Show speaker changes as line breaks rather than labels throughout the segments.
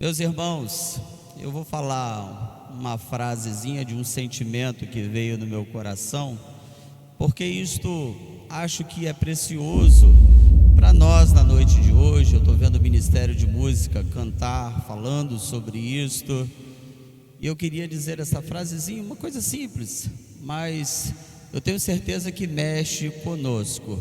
Meus irmãos, eu vou falar uma frasezinha de um sentimento que veio no meu coração, porque isto acho que é precioso para nós na noite de hoje. Eu estou vendo o Ministério de Música cantar, falando sobre isto, e eu queria dizer essa frasezinha, uma coisa simples, mas eu tenho certeza que mexe conosco.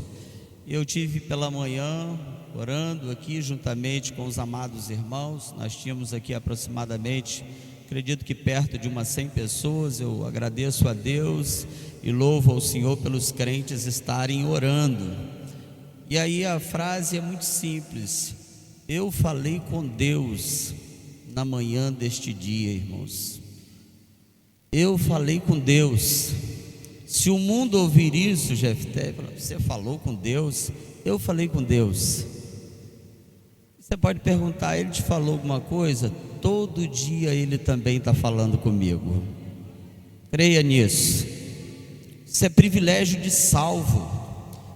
Eu tive pela manhã orando aqui juntamente com os amados irmãos. Nós tínhamos aqui aproximadamente, acredito que perto de umas 100 pessoas. Eu agradeço a Deus e louvo ao Senhor pelos crentes estarem orando. E aí a frase é muito simples: eu falei com Deus na manhã deste dia, irmãos. Eu falei com Deus. Se o mundo ouvir isso, Jefté, você falou com Deus? Eu falei com Deus. Você pode perguntar, ele te falou alguma coisa? Todo dia ele também está falando comigo. Creia nisso. Isso é privilégio de salvo.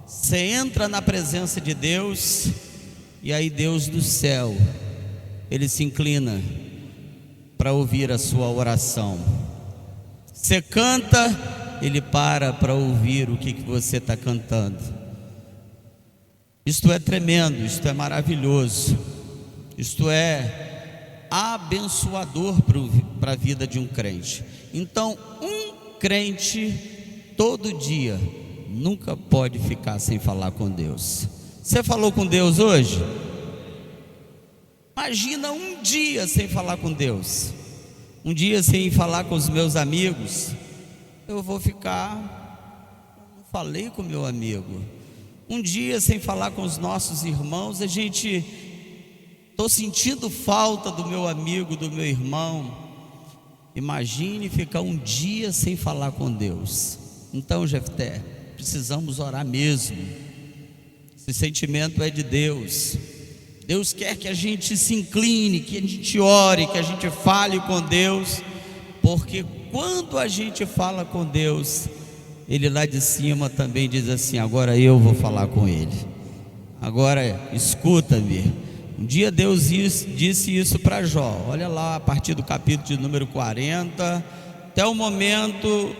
Você entra na presença de Deus, e aí Deus do céu, Ele se inclina para ouvir a sua oração. Você canta, Ele para ouvir o que você está cantando. Isto é tremendo, isto é maravilhoso, isto é abençoador para a vida de um crente. Então, um crente todo dia nunca pode ficar sem falar com Deus. Você falou com Deus hoje? Imagina um dia sem falar com Deus, um dia sem falar com os meus amigos. Eu vou ficar, não falei com meu amigo. Um dia sem falar com os nossos irmãos, estou sentindo falta do meu amigo, do meu irmão. Imagine ficar um dia sem falar com Deus. Então, Jefté, precisamos orar mesmo. Esse sentimento é de Deus. Deus quer que a gente se incline, que a gente ore, que a gente fale com Deus, porque quando a gente fala com Deus, Ele lá de cima também diz assim: agora eu vou falar com ele. Agora escuta-me. Um dia Deus disse isso para Jó. Olha lá, a partir do capítulo de número 40 até o momento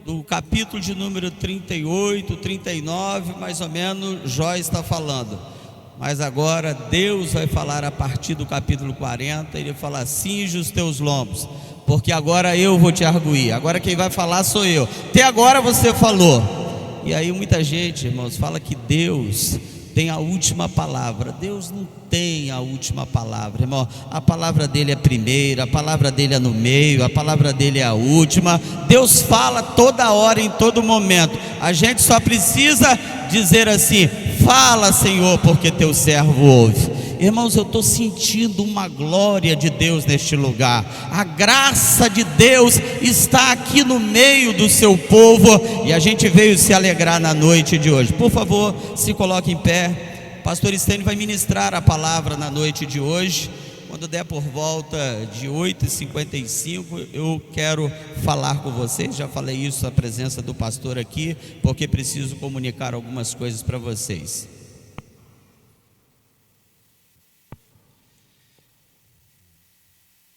do capítulo de número 38, 39, mais ou menos, Jó está falando. Mas agora Deus vai falar a partir do capítulo 40. Ele fala: cinge os teus lombos, porque agora eu vou te arguir. Agora quem vai falar sou eu. Até agora você falou. E aí muita gente, irmãos, fala que Deus tem a última palavra. Deus não tem a última palavra, irmão. A palavra dele é a primeira, a palavra dele é no meio, a palavra dele é a última. Deus fala toda hora, em todo momento. A gente só precisa dizer assim: fala, Senhor, porque teu servo ouve. Irmãos, eu estou sentindo uma glória de Deus neste lugar. A graça de Deus está aqui no meio do seu povo, e a gente veio se alegrar na noite de hoje. Por favor, se coloque em pé. Pastor Estênio vai ministrar a palavra na noite de hoje. Quando der por volta de 8h55, eu quero falar com vocês. Já falei isso na presença do pastor aqui, porque preciso comunicar algumas coisas para vocês.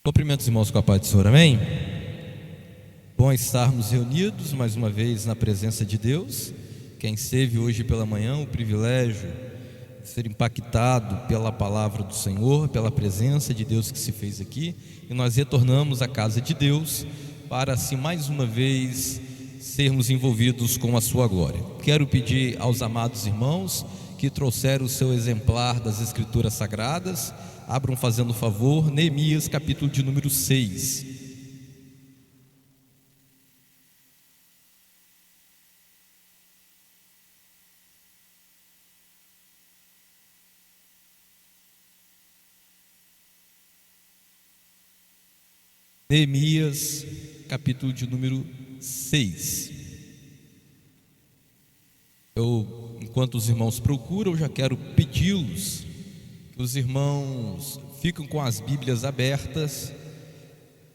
Cumprimento os irmãos com a paz do Senhor, amém? Bom estarmos reunidos mais uma vez na presença de Deus. Quem esteve hoje pela manhã o privilégio de ser impactado pela palavra do Senhor, pela presença de Deus que se fez aqui, e nós retornamos à casa de Deus para assim mais uma vez sermos envolvidos com a sua glória. Quero pedir aos amados irmãos que trouxeram o seu exemplar das Escrituras Sagradas, abram fazendo favor, Neemias capítulo de número 6. Neemias capítulo de número 6. Enquanto os irmãos procuram, eu já quero pedi-los que os irmãos fiquem com as Bíblias abertas,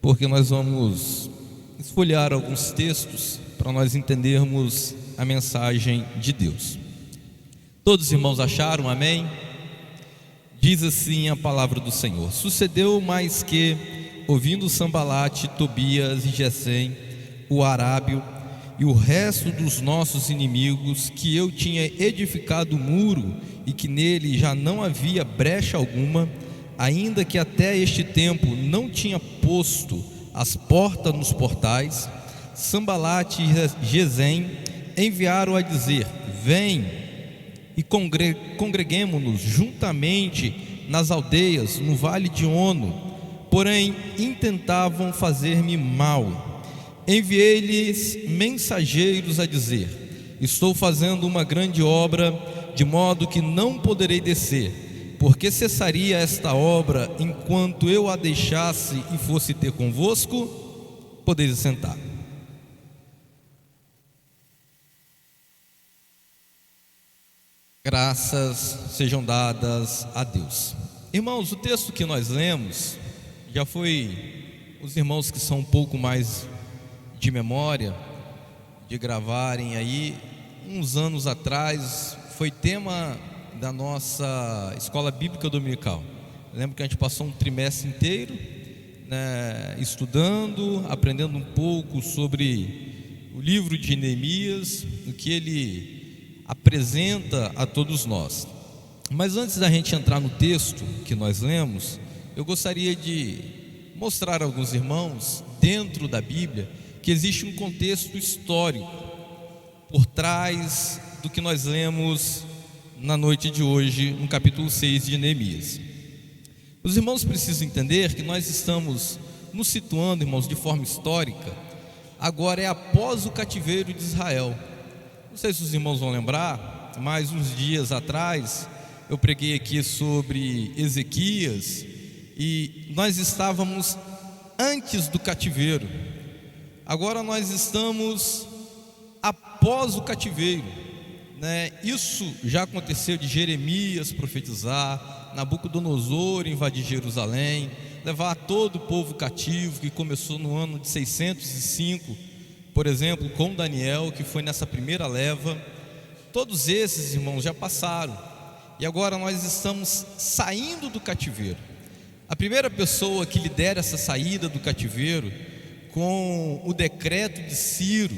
porque nós vamos esfolhar alguns textos para nós entendermos a mensagem de Deus. Todos os irmãos acharam? Amém? Diz assim a palavra do Senhor: sucedeu mais que, ouvindo Sambalate, Tobias e Gesem, o arábio, e o resto dos nossos inimigos, que eu tinha edificado o muro e que nele já não havia brecha alguma, ainda que até este tempo não tinha posto as portas nos portais. Sambalate e Gesem enviaram a dizer: vem e congreguemo-nos juntamente nas aldeias, no vale de Ono. Porém intentavam fazer-me mal. Enviei-lhes mensageiros a dizer: estou fazendo uma grande obra, de modo que não poderei descer. Porque cessaria esta obra enquanto eu a deixasse e fosse ter convosco? Podeis sentar. Graças sejam dadas a Deus. Irmãos, o texto que nós lemos já foi, os irmãos que são um pouco mais de memória, de gravarem aí, uns anos atrás, foi tema da nossa escola bíblica dominical. Eu lembro que a gente passou um trimestre inteiro, né, estudando, aprendendo um pouco sobre o livro de Neemias, o que ele apresenta a todos nós. Mas antes da gente entrar no texto que nós lemos, eu gostaria de mostrar a alguns irmãos, dentro da Bíblia, que existe um contexto histórico por trás do que nós lemos na noite de hoje, no capítulo 6 de Neemias. Os irmãos precisam entender que nós estamos nos situando, irmãos, de forma histórica. Agora é após o cativeiro de Israel. Não sei se os irmãos vão lembrar, mas uns dias atrás eu preguei aqui sobre Ezequias e nós estávamos antes do cativeiro. Agora nós estamos após o cativeiro, né? Isso já aconteceu de Jeremias profetizar, Nabucodonosor invadir Jerusalém, levar todo o povo cativo, que começou no ano de 605, por exemplo, com Daniel, que foi nessa primeira leva. Todos esses, irmãos, já passaram, e agora nós estamos saindo do cativeiro. A primeira pessoa que lidera essa saída do cativeiro, com o decreto de Ciro,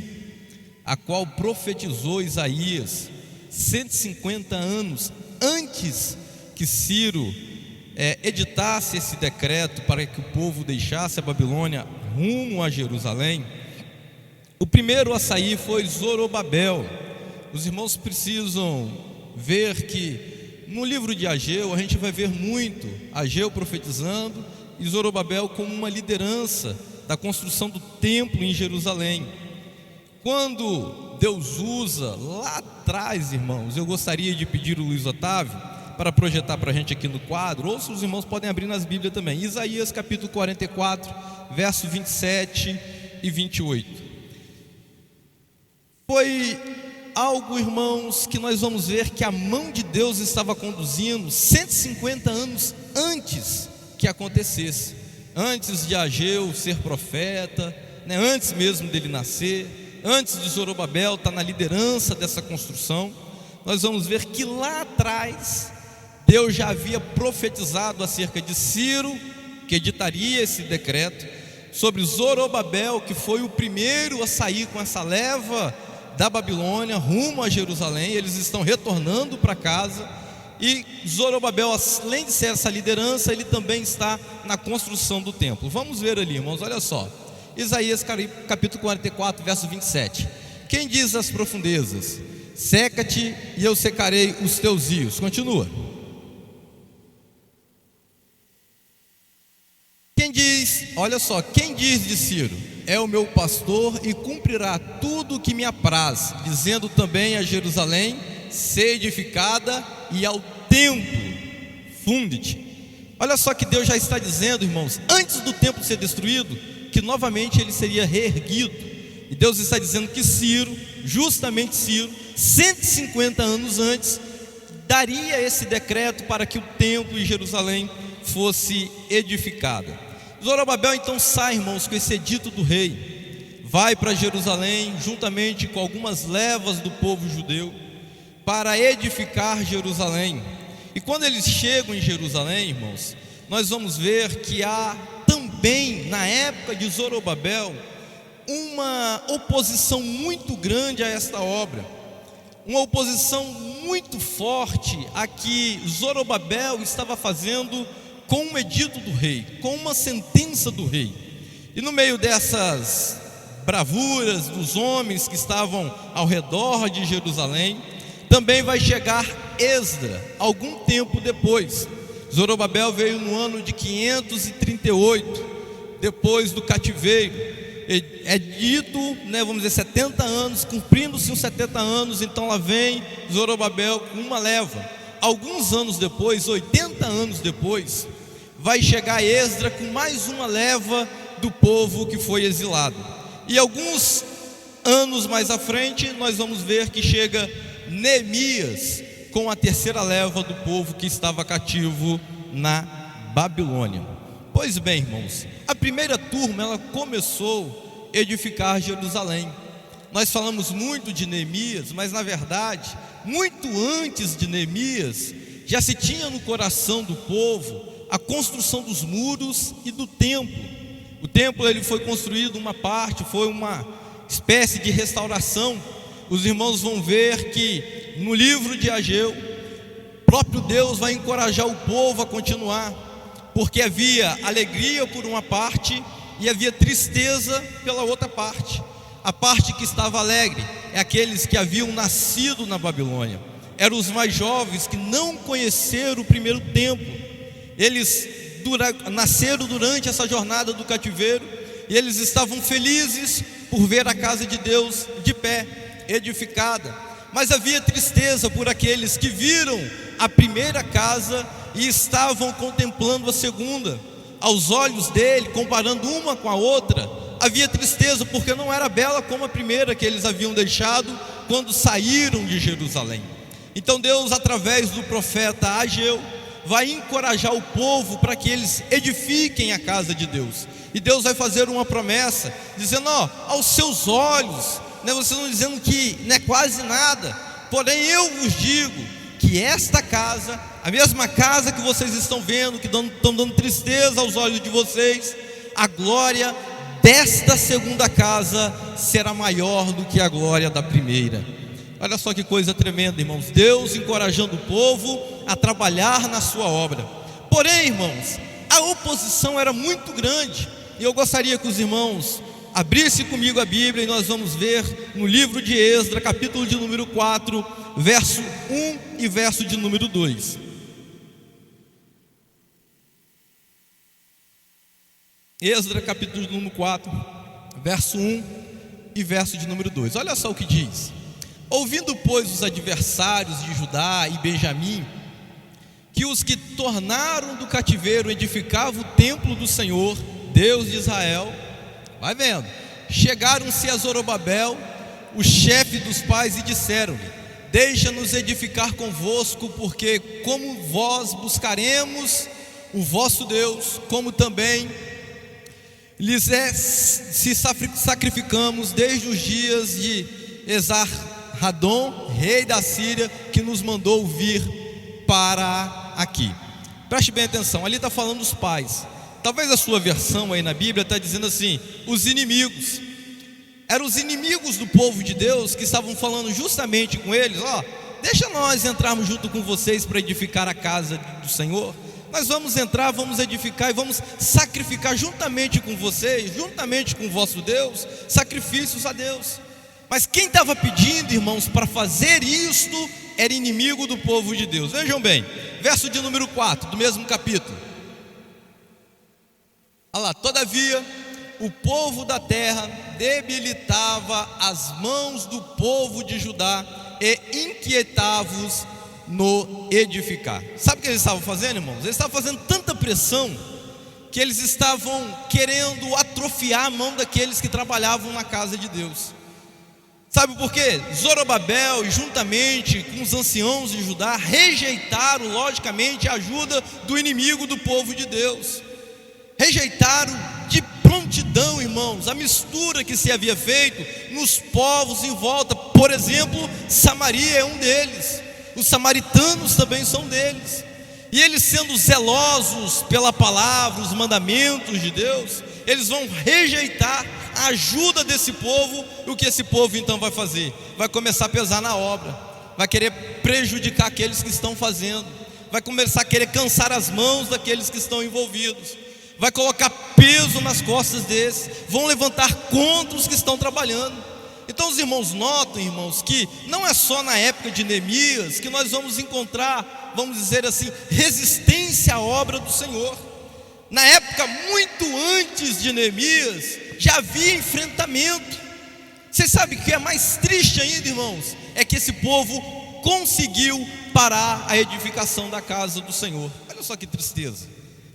a qual profetizou Isaías 150 anos antes que Ciro editasse esse decreto para que o povo deixasse a Babilônia rumo a Jerusalém. O primeiro a sair foi Zorobabel. Os irmãos precisam ver que no livro de Ageu a gente vai ver muito Ageu profetizando e Zorobabel como uma liderança da construção do templo em Jerusalém. Quando Deus usa lá atrás, irmãos, eu gostaria de pedir o Luiz Otávio para projetar para a gente aqui no quadro, ou se os irmãos podem abrir nas Bíblias também, Isaías capítulo 44, verso 27 e 28. Foi algo, irmãos, que nós vamos ver que a mão de Deus estava conduzindo 150 anos antes que acontecesse, antes de Ageu ser profeta, né, antes mesmo dele nascer, antes de Zorobabel estar na liderança dessa construção. Nós vamos ver que lá atrás Deus já havia profetizado acerca de Ciro, que editaria esse decreto, sobre Zorobabel, que foi o primeiro a sair com essa leva da Babilônia rumo a Jerusalém. Eles estão retornando para casa, e Zorobabel, além de ser essa liderança, ele também está na construção do templo. Vamos ver ali, irmãos, olha só, Isaías capítulo 44, verso 27. Quem diz às profundezas: seca-te e eu secarei os teus rios. Continua. Quem diz, olha só, quem diz de Ciro: é o meu pastor e cumprirá tudo o que me apraz, dizendo também a Jerusalém: ser edificada, e ao templo: funde-te. Olha só que Deus já está dizendo, irmãos, antes do templo ser destruído, que novamente ele seria reerguido. E Deus está dizendo que Ciro, justamente Ciro, 150 anos antes, daria esse decreto para que o templo em Jerusalém fosse edificado. Zorobabel então sai, irmãos, com esse edito do rei, vai para Jerusalém juntamente com algumas levas do povo judeu para edificar Jerusalém. E quando eles chegam em Jerusalém, irmãos, nós vamos ver que há também, na época de Zorobabel, uma oposição muito grande a esta obra, uma oposição muito forte a que Zorobabel estava fazendo com um edito do rei, com uma sentença do rei. E no meio dessas bravuras dos homens que estavam ao redor de Jerusalém, também vai chegar Esdra, algum tempo depois. Zorobabel veio no ano de 538, depois do cativeiro. É dito, vamos dizer, 70 anos, cumprindo-se os 70 anos, então lá vem Zorobabel com uma leva. Alguns anos depois, 80 anos depois, vai chegar Esdra com mais uma leva do povo que foi exilado. E alguns anos mais à frente, nós vamos ver que chega Neemias com a terceira leva do povo que estava cativo na Babilônia. Pois bem, irmãos, a primeira turma, ela começou a edificar Jerusalém. Nós falamos muito de Neemias, mas na verdade, muito antes de Neemias, já se tinha no coração do povo a construção dos muros e do templo. O templo, ele foi construído, uma parte, foi uma espécie de restauração. Os irmãos vão ver que no livro de Ageu, próprio Deus vai encorajar o povo a continuar, porque havia alegria por uma parte e havia tristeza pela outra parte. A parte que estava alegre é aqueles que haviam nascido na Babilônia, eram os mais jovens que não conheceram o primeiro templo. Eles nasceram durante essa jornada do cativeiro e eles estavam felizes por ver a casa de Deus de pé, edificada. Mas havia tristeza por aqueles que viram a primeira casa e estavam contemplando a segunda. Aos olhos dele, comparando uma com a outra, havia tristeza, porque não era bela como a primeira que eles haviam deixado quando saíram de Jerusalém. Então Deus, através do profeta Ageu, vai encorajar o povo para que eles edifiquem a casa de Deus. E Deus vai fazer uma promessa, dizendo: aos seus olhos, vocês estão dizendo que não é quase nada, porém eu vos digo que esta casa, a mesma casa que vocês estão vendo, que estão dando tristeza aos olhos de vocês, a glória desta segunda casa será maior do que a glória da primeira. Olha só que coisa tremenda, irmãos. Deus encorajando o povo a trabalhar na sua obra. Porém, irmãos, a oposição era muito grande. E eu gostaria que os irmãos abrissem comigo a Bíblia, e nós vamos ver no livro de Esdra, capítulo de número 4, verso 1 e verso de número 2. Esdra, capítulo de número 4, verso 1 e verso de número 2. Olha só o que diz: ouvindo, pois, os adversários de Judá e Benjamim, que os que tornaram do cativeiro edificavam o templo do Senhor, Deus de Israel, vai vendo, chegaram-se a Zorobabel, o chefe dos pais, e disseram-lhe: deixa-nos edificar convosco, porque como vós buscaremos o vosso Deus, como também lhes se sacrificamos desde os dias de Esar-Hadon, rei da Síria, que nos mandou vir para aqui. Preste bem atenção, ali está falando os pais. Talvez a sua versão aí na Bíblia está dizendo assim: os inimigos. Eram os inimigos do povo de Deus que estavam falando justamente com eles: deixa nós entrarmos junto com vocês para edificar a casa do Senhor. Nós vamos entrar, vamos edificar e vamos sacrificar juntamente com vocês, juntamente com o vosso Deus, sacrifícios a Deus. Mas quem estava pedindo, irmãos, para fazer isto era inimigo do povo de Deus. Vejam bem, verso de número 4 do mesmo capítulo. Olha lá: todavia o povo da terra debilitava as mãos do povo de Judá e inquietava-os no edificar. Sabe o que eles estavam fazendo, irmãos? Eles estavam fazendo tanta pressão que eles estavam querendo atrofiar a mão daqueles que trabalhavam na casa de Deus. Sabe por quê? Zorobabel, e juntamente com os anciãos de Judá, rejeitaram logicamente a ajuda do inimigo do povo de Deus. Rejeitaram de prontidão, irmãos, a mistura que se havia feito nos povos em volta. Por exemplo, Samaria é um deles. os samaritanos também são deles. E eles, sendo zelosos pela palavra, os mandamentos de Deus, eles vão rejeitar a ajuda desse povo. E o que esse povo então vai fazer? Vai começar a pesar na obra, vai querer prejudicar aqueles que estão fazendo, vai começar a querer cansar as mãos daqueles que estão envolvidos, vai colocar peso nas costas desses, vão levantar contra os que estão trabalhando. Então os irmãos notam, irmãos, que não é só na época de Neemias que nós vamos encontrar, vamos dizer assim, resistência à obra do Senhor. Na época muito antes de Neemias, já havia enfrentamento. Vocês sabem o que é mais triste ainda, irmãos? É que esse povo conseguiu parar a edificação da casa do Senhor. Olha só que tristeza.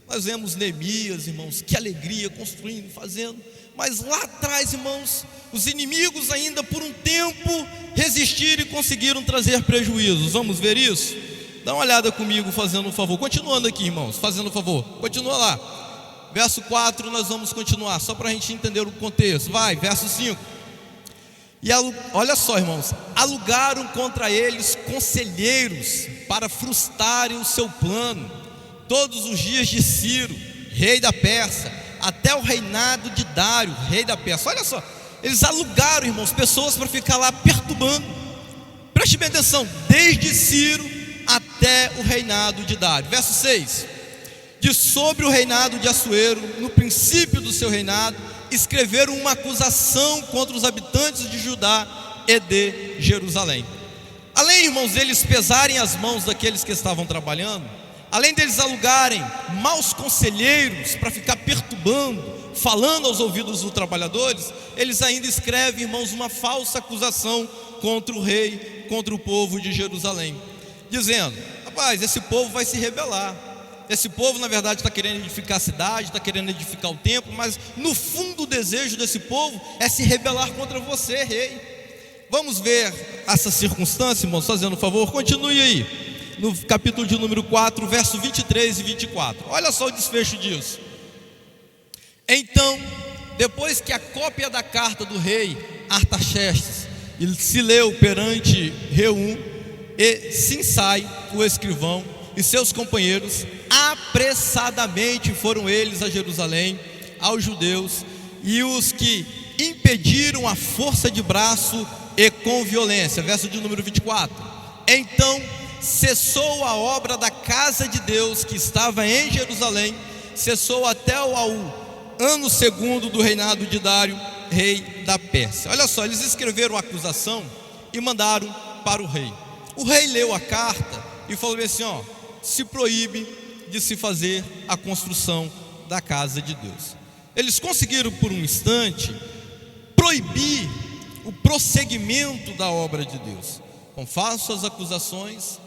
Nós vemos Neemias, irmãos, que alegria, construindo, fazendo. Mas lá atrás, irmãos, os inimigos ainda por um tempo resistiram e conseguiram trazer prejuízos. Vamos ver isso? Dá uma olhada comigo, fazendo um favor. Continuando aqui, irmãos, fazendo um favor. Continua lá. Verso 4, nós vamos continuar, só para a gente entender o contexto. Vai, verso 5. E olha só, irmãos, alugaram contra eles conselheiros para frustrarem o seu plano, todos os dias de Ciro, rei da Pérsia, até o reinado de Dário, rei da Pérsia. Olha só, eles alugaram, irmãos, pessoas para ficar lá perturbando. Preste bem atenção, desde Ciro até o reinado de Dário. Verso 6. De sobre o reinado de Assuero, no princípio do seu reinado, escreveram uma acusação contra os habitantes de Judá e de Jerusalém. Além, irmãos, deles pesarem as mãos daqueles que estavam trabalhando, além deles alugarem maus conselheiros para ficar perturbando, falando aos ouvidos dos trabalhadores, eles ainda escrevem, irmãos, uma falsa acusação contra o rei, contra o povo de Jerusalém, dizendo: rapaz, esse povo vai se rebelar. Esse povo, na verdade, está querendo edificar a cidade, está querendo edificar o templo, mas no fundo o desejo desse povo é se rebelar contra você, rei. Vamos ver essa circunstância, irmãos, fazendo um favor. Continue aí, no capítulo de número 4, verso 23 e 24. Olha só o desfecho disso. Então, depois que a cópia da carta do rei Artaxerxes se leu perante Reum e Sinsai, o escrivão, e seus companheiros, apressadamente foram eles a Jerusalém, aos judeus, e os que impediram a força de braço e com violência. Verso de número 24. Então cessou a obra da casa de Deus que estava em Jerusalém, cessou até ao ano segundo do reinado de Dário, rei da Pérsia. Olha só, eles escreveram a acusação e mandaram para o rei. O rei leu a carta e falou assim: ó, se proíbe de se fazer a construção da casa de Deus. Eles conseguiram por um instante proibir o prosseguimento da obra de Deus, com falsas acusações,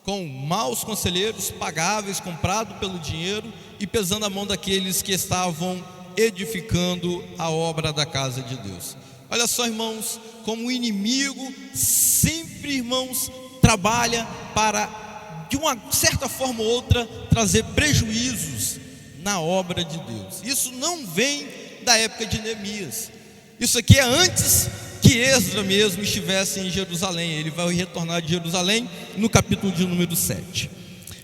com maus conselheiros pagáveis, comprados pelo dinheiro, e pesando a mão daqueles que estavam edificando a obra da casa de Deus. Olha só, irmãos, como o inimigo sempre, irmãos, trabalha para, de uma certa forma ou outra, trazer prejuízos na obra de Deus. Isso não vem da época de Neemias. Isso aqui é antes que Esdras mesmo estivesse em Jerusalém. Ele vai retornar de Jerusalém no capítulo de número 7.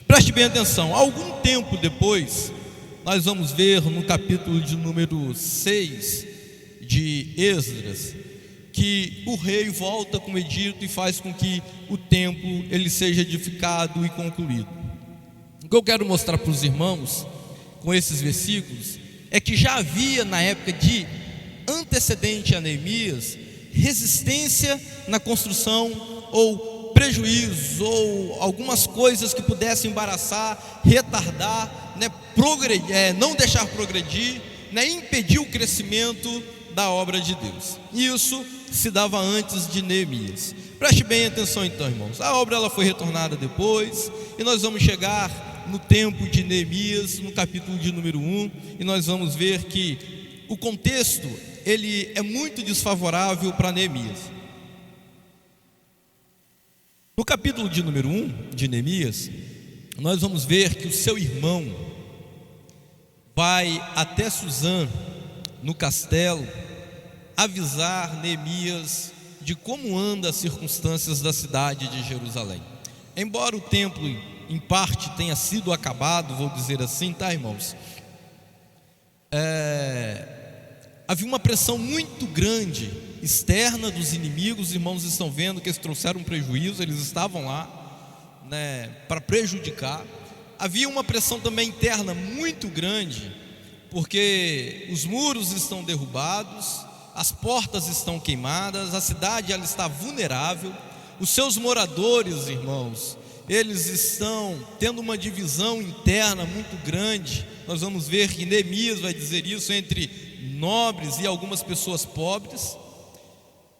Preste bem atenção, algum tempo depois, nós vamos ver no capítulo de número 6 de Esdras, que o rei volta com o edito e faz com que o templo ele seja edificado e concluído. O que eu quero mostrar para os irmãos com esses versículos é que já havia na época de antecedente a Neemias resistência na construção, ou prejuízos, ou algumas coisas que pudessem embaraçar, retardar, não deixar progredir, impedir o crescimento da obra de Deus. Isso se dava antes de Neemias. Preste bem atenção então, irmãos. A obra ela foi retornada depois, e nós vamos chegar no tempo de Neemias, no capítulo de número 1, e nós vamos ver que o contexto ele é muito desfavorável para Neemias. No capítulo de número 1 de Neemias, nós vamos ver que o seu irmão vai até Suzã, no castelo, avisar Neemias de como andam as circunstâncias da cidade de Jerusalém. embora o templo em parte tenha sido acabado, vou dizer assim, tá, irmãos? Havia uma pressão muito grande externa dos inimigos. Os irmãos estão vendo que eles trouxeram um prejuízo, eles estavam lá, né, para prejudicar. Havia uma pressão também interna muito grande, porque os muros estão derrubados, as portas estão queimadas, a cidade ela está vulnerável, os seus moradores, irmãos, eles estão tendo uma divisão interna muito grande. Nós vamos ver que Neemias vai dizer isso, entre nobres e algumas pessoas pobres.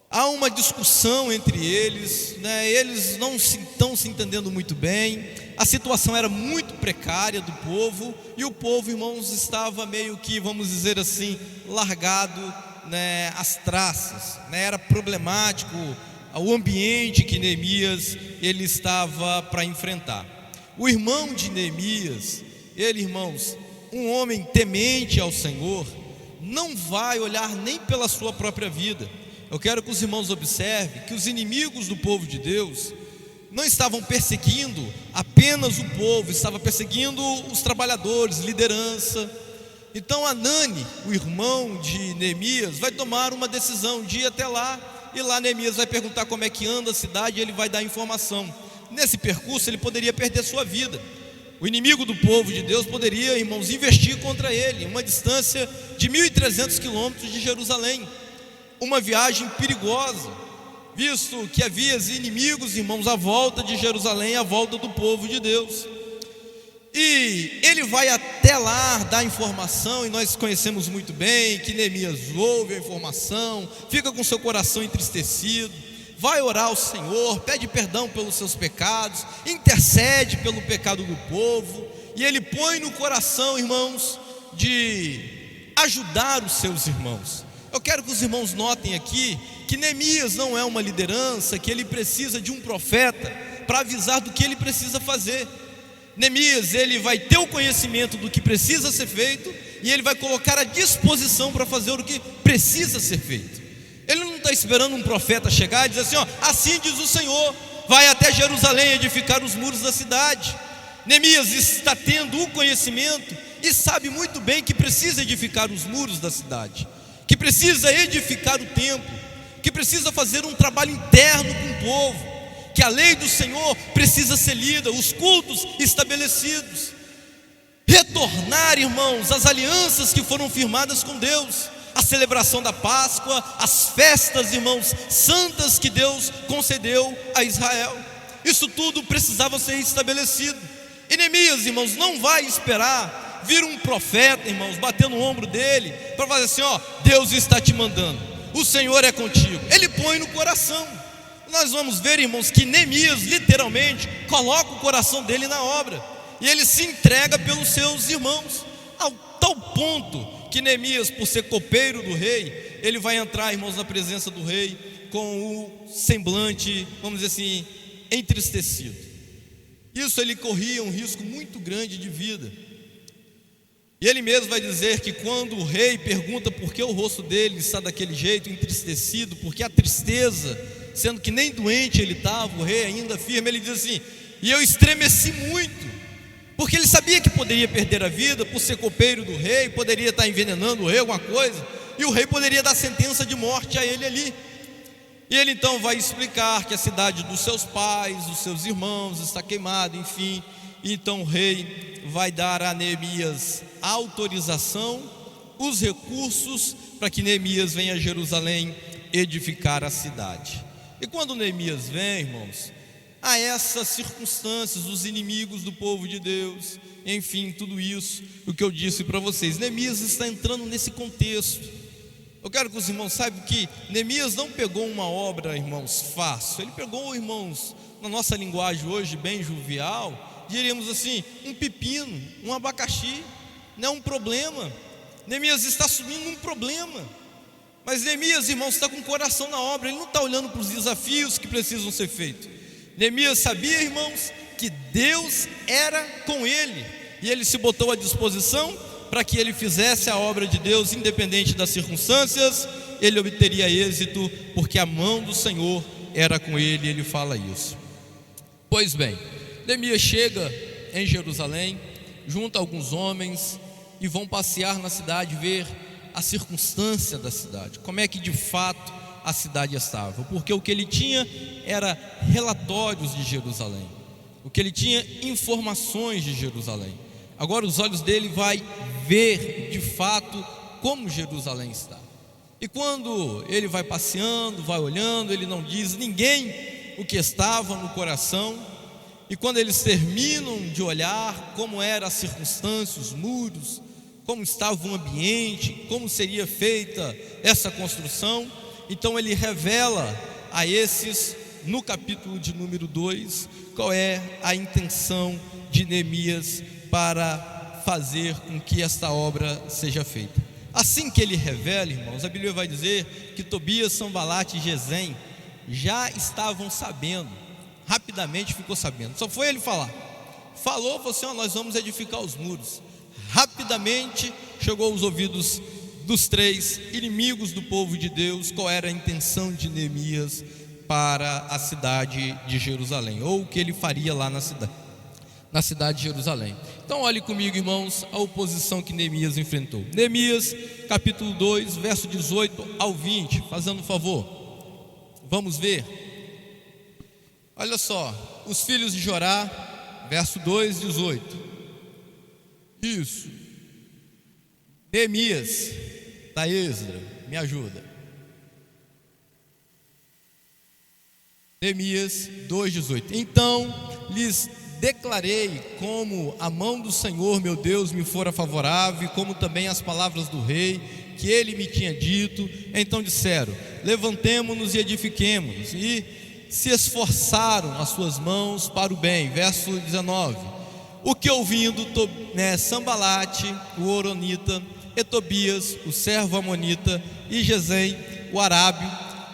Há uma discussão entre eles, né? Eles não estão se entendendo muito bem. A situação era muito precária do povo, e o povo, irmãos, estava meio que, vamos dizer assim, largado, né, às traças, né? Era problemático o ambiente que Neemias ele estava para enfrentar. O irmão de Neemias, ele, irmãos, um homem temente ao Senhor, não vai olhar nem pela sua própria vida. Eu quero que os irmãos observem que os inimigos do povo de Deus não estavam perseguindo apenas o povo, estavam perseguindo os trabalhadores, liderança. Então Hanani, o irmão de Neemias, vai tomar uma decisão de ir até lá, e lá Neemias vai perguntar como é que anda a cidade, e ele vai dar informação. Nesse percurso ele poderia perder sua vida. O inimigo do povo de Deus poderia, irmãos, investir contra ele, uma distância de 1.300 quilômetros de Jerusalém. Uma viagem perigosa, visto que havia inimigos, irmãos, à volta de Jerusalém, à volta do povo de Deus. E ele vai até lá dar informação, e nós conhecemos muito bem que Neemias ouve a informação, fica com seu coração entristecido, vai orar ao Senhor, pede perdão pelos seus pecados, intercede pelo pecado do povo, e ele põe no coração, irmãos, de ajudar os seus irmãos. Eu quero que os irmãos notem aqui que Neemias não é uma liderança, que ele precisa de um profeta para avisar do que ele precisa fazer. Neemias, ele vai ter o conhecimento do que precisa ser feito, e ele vai colocar à disposição para fazer o que precisa ser feito. Ele não está esperando um profeta chegar e dizer assim: ó, assim diz o Senhor, vai até Jerusalém edificar os muros da cidade. Neemias está tendo o conhecimento e sabe muito bem que precisa edificar os muros da cidade, que precisa edificar o templo, que precisa fazer um trabalho interno com o povo, que a lei do Senhor precisa ser lida, os cultos estabelecidos, retornar, irmãos, as alianças que foram firmadas com Deus, a celebração da Páscoa, as festas, irmãos, santas que Deus concedeu a Israel. Isso tudo precisava ser estabelecido. E Neemias, irmãos, não vai esperar vir um profeta, irmãos, bater no ombro dele para fazer assim: ó, Deus está te mandando, o Senhor é contigo. Ele põe no coração. Nós vamos ver, irmãos, que Neemias literalmente coloca o coração dele na obra, e ele se entrega pelos seus irmãos, ao tal ponto que Neemias, por ser copeiro do rei, ele vai entrar, irmãos, na presença do rei com o semblante, vamos dizer assim, entristecido. Isso, ele corria um risco muito grande de vida. E ele mesmo vai dizer que quando o rei pergunta por que o rosto dele está daquele jeito, entristecido, porque a tristeza, sendo que nem doente ele estava, o rei ainda firme, ele diz assim: e eu estremeci muito, porque ele sabia que poderia perder a vida por ser copeiro do rei, poderia estar envenenando o rei, alguma coisa, e o rei poderia dar sentença de morte a ele ali. E ele então vai explicar que a cidade dos seus pais, dos seus irmãos está queimada, enfim. Então o rei vai dar a Neemias a autorização, os recursos para que Neemias venha a Jerusalém edificar a cidade. E quando Neemias vem, irmãos, a essas circunstâncias, os inimigos do povo de Deus, enfim, tudo isso, o que eu disse para vocês, Neemias está entrando nesse contexto. Eu quero que os irmãos saibam que Neemias não pegou uma obra, irmãos, fácil. Ele pegou, irmãos, na nossa linguagem hoje bem jovial, diríamos assim, um pepino, um abacaxi, não é um problema. Neemias está assumindo um problema. Mas Neemias, irmãos, está com o coração na obra, ele não está olhando para os desafios que precisam ser feitos. Neemias sabia, irmãos, que Deus era com ele, e ele se botou à disposição para que ele fizesse a obra de Deus, independente das circunstâncias, ele obteria êxito, porque a mão do Senhor era com ele, ele fala isso. Pois bem, Neemias chega em Jerusalém, junta alguns homens e vão passear na cidade, ver a circunstância da cidade, como é que de fato a cidade estava, porque o que ele tinha era relatórios de Jerusalém, o que ele tinha informações de Jerusalém. Agora os olhos dele vai ver de fato como Jerusalém está. E quando ele vai passeando, vai olhando, ele não diz a ninguém o que estava no coração. E quando eles terminam de olhar como era a circunstância, os muros, como estava o ambiente, como seria feita essa construção, então ele revela a esses, no capítulo de número 2, qual é a intenção de Neemias para fazer com que esta obra seja feita. Assim que ele revela, irmãos, a Bíblia vai dizer que Tobias, Sanbalate e Gesem já estavam sabendo, rapidamente ficou sabendo, só foi ele falar, falou, falou assim, nós vamos edificar os muros. Rapidamente chegou aos ouvidos dos 3 inimigos do povo de Deus qual era a intenção de Neemias para a cidade de Jerusalém, ou o que ele faria lá na cidade de Jerusalém. Então olhe comigo, irmãos, a oposição que Neemias enfrentou. Neemias capítulo 2, verso 18 ao 20, fazendo um favor, vamos ver. Olha só, os filhos de Jorá, verso 2, 18. Isso. Neemias, da Esdra, me ajuda. Neemias 2,18. Então lhes declarei como a mão do Senhor meu Deus me fora favorável, e como também as palavras do rei que ele me tinha dito. Então disseram: levantemo-nos e edifiquemo-nos. E se esforçaram as suas mãos para o bem. Verso 19. O que ouvindo Sanbalate, o horonita, e Tobias, o servo amonita, e Gesem, o arábio,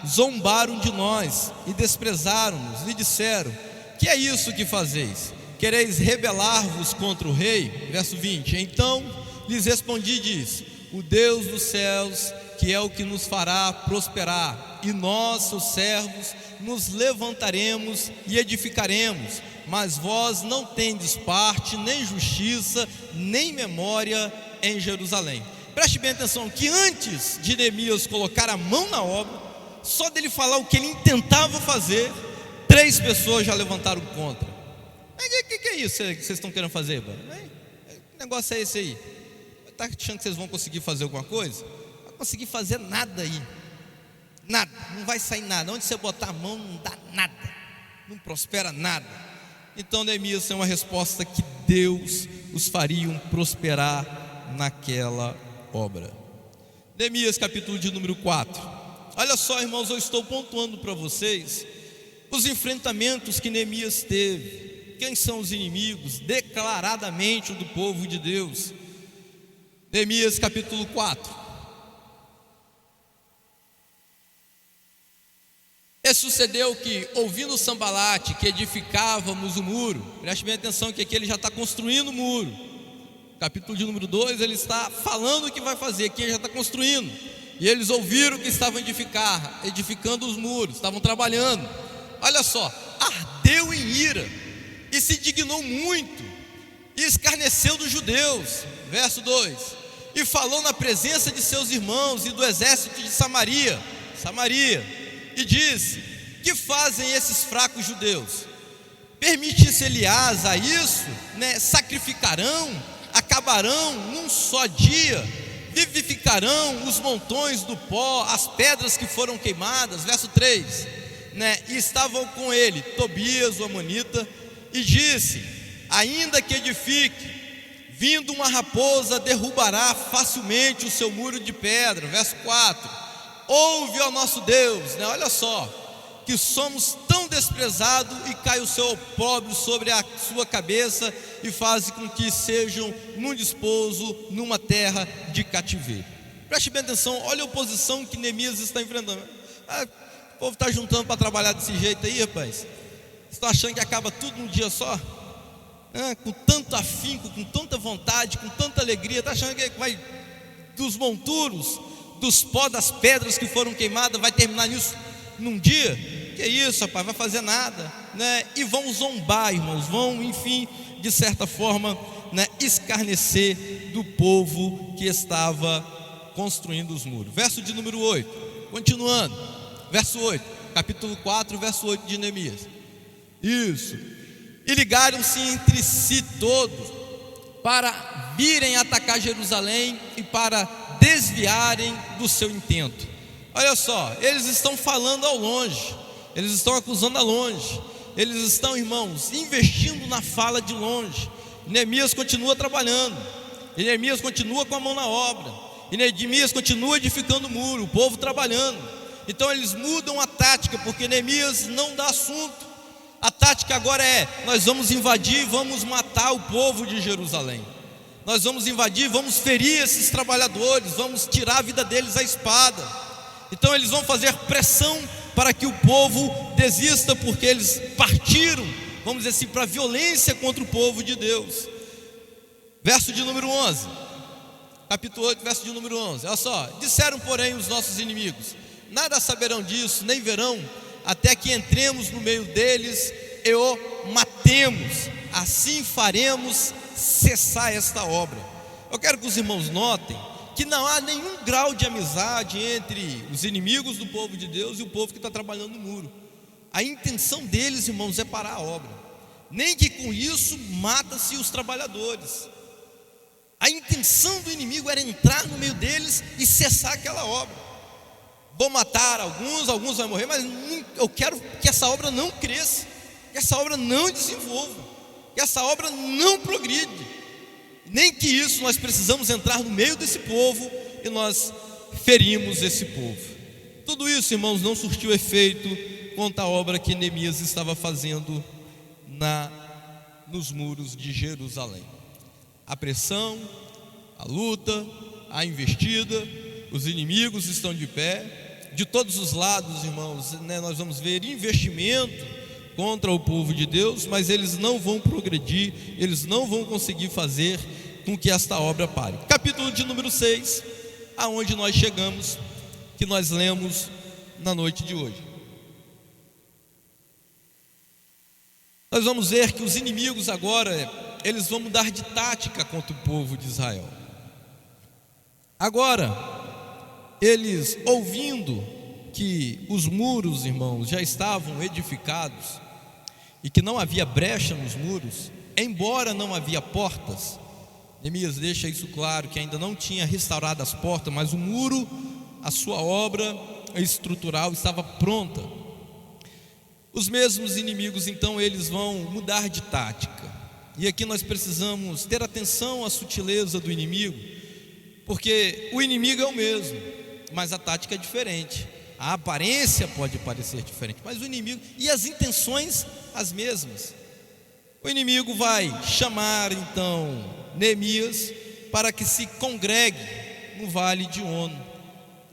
zombaram de nós e desprezaram-nos, e disseram: que é isso que fazeis? Quereis rebelar-vos contra o rei? Verso 20. Então lhes respondi e disse: o Deus dos céus, que é o que nos fará prosperar, e nós, seus servos, nos levantaremos e edificaremos, mas vós não tendes parte, nem justiça, nem memória em Jerusalém. Preste bem atenção, que antes de Neemias colocar a mão na obra, só dele falar o que ele intentava fazer, 3 pessoas já levantaram contra. O que é isso que vocês estão querendo fazer, mano? Que negócio é esse aí? Está achando que vocês vão conseguir fazer alguma coisa? Não vai conseguir fazer nada aí. Nada, não vai sair nada. Onde você botar a mão não dá nada, não prospera nada. Então Neemias tem uma resposta que Deus os faria prosperar naquela obra. Neemias capítulo de número 4. Olha só, irmãos, eu estou pontuando para vocês os enfrentamentos que Neemias teve. Quem são os inimigos declaradamente do povo de Deus? Neemias capítulo 4. E sucedeu que, ouvindo Sanbalate que edificávamos o muro, preste bem atenção que aqui ele já está construindo o muro. Capítulo de número 2, ele está falando o que vai fazer, aqui ele já está construindo. E eles ouviram que estavam edificando os muros, estavam trabalhando. Olha só, ardeu em ira e se dignou muito e escarneceu dos judeus. Verso 2. E falou na presença de seus irmãos e do exército de Samaria, e disse: que fazem esses fracos judeus? Permitisse Elias a isso, sacrificarão, acabarão num só dia, vivificarão os montões do pó, as pedras que foram queimadas. Verso 3, e estavam com ele Tobias, o amonita, e disse: ainda que edifique, vindo uma raposa derrubará facilmente o seu muro de pedra. Verso 4, ouve ao nosso Deus, olha só, que somos tão desprezados, e cai o seu opróbrio sobre a sua cabeça, e faz com que sejam num desposo, numa terra de cativeiro. Preste bem atenção, olha a oposição que Neemias está enfrentando. O povo está juntando para trabalhar desse jeito aí, rapaz. Vocês estão achando que acaba tudo num dia só? Com tanto afinco, com tanta vontade, com tanta alegria. Está achando que vai dos monturos, dos pó das pedras que foram queimadas, vai terminar nisso num dia? Que isso, rapaz, vai fazer nada. né, e vão zombar, irmãos, vão, enfim, de certa forma, né, escarnecer do povo que estava construindo os muros. Verso de número 8, continuando, verso 8, capítulo 4, verso 8 de Neemias. Isso. E ligaram-se entre si todos para virem atacar Jerusalém e para desviarem do seu intento. Olha só, eles estão falando ao longe, eles estão acusando a longe, eles estão, irmãos, investindo na fala de longe. Neemias continua trabalhando, e Neemias continua com a mão na obra, e Neemias continua edificando o muro, o povo trabalhando. Então eles mudam a tática, porque Neemias não dá assunto. A tática agora é: nós vamos invadir, vamos matar o povo de Jerusalém. Nós vamos invadir, vamos ferir esses trabalhadores, vamos tirar a vida deles à espada. Então eles vão fazer pressão para que o povo desista, porque eles partiram, vamos dizer assim, para a violência contra o povo de Deus. Verso de número 11, capítulo 8, verso de número 11. Olha só: disseram, porém, os nossos inimigos: nada saberão disso, nem verão, até que entremos no meio deles e o matemos, assim faremos cessar esta obra. Eu quero que os irmãos notem que não há nenhum grau de amizade entre os inimigos do povo de Deus e o povo que está trabalhando no muro. A intenção deles, irmãos, é parar a obra, nem que com isso mata-se os trabalhadores. A intenção do inimigo era entrar no meio deles e cessar aquela obra. Vou matar alguns vão morrer, mas eu quero que essa obra não cresça, que essa obra não desenvolva, que essa obra não progride. Nem que isso, nós precisamos entrar no meio desse povo e nós ferimos esse povo. Tudo isso, irmãos, não surtiu efeito contra a obra que Neemias estava fazendo nos muros de Jerusalém. A pressão, a luta, a investida, os inimigos estão de pé, de todos os lados, irmãos, né, nós vamos ver investimento contra o povo de Deus, mas eles não vão progredir, eles não vão conseguir fazer com que esta obra pare. Capítulo de número 6, aonde nós chegamos, que nós lemos na noite de hoje. Nós vamos ver que os inimigos agora, eles vão mudar de tática contra o povo de Israel. Agora, eles, ouvindo que os muros, irmãos, já estavam edificados e que não havia brecha nos muros, embora não havia portas, Neemias deixa isso claro, que ainda não tinha restaurado as portas, mas o muro, a sua obra estrutural estava pronta. Os mesmos inimigos, então, eles vão mudar de tática. E aqui nós precisamos ter atenção à sutileza do inimigo, porque o inimigo é o mesmo, mas a tática é diferente. A aparência pode parecer diferente, mas o inimigo e as intenções as mesmas. O inimigo vai chamar então Neemias para que se congregue no vale de Ono.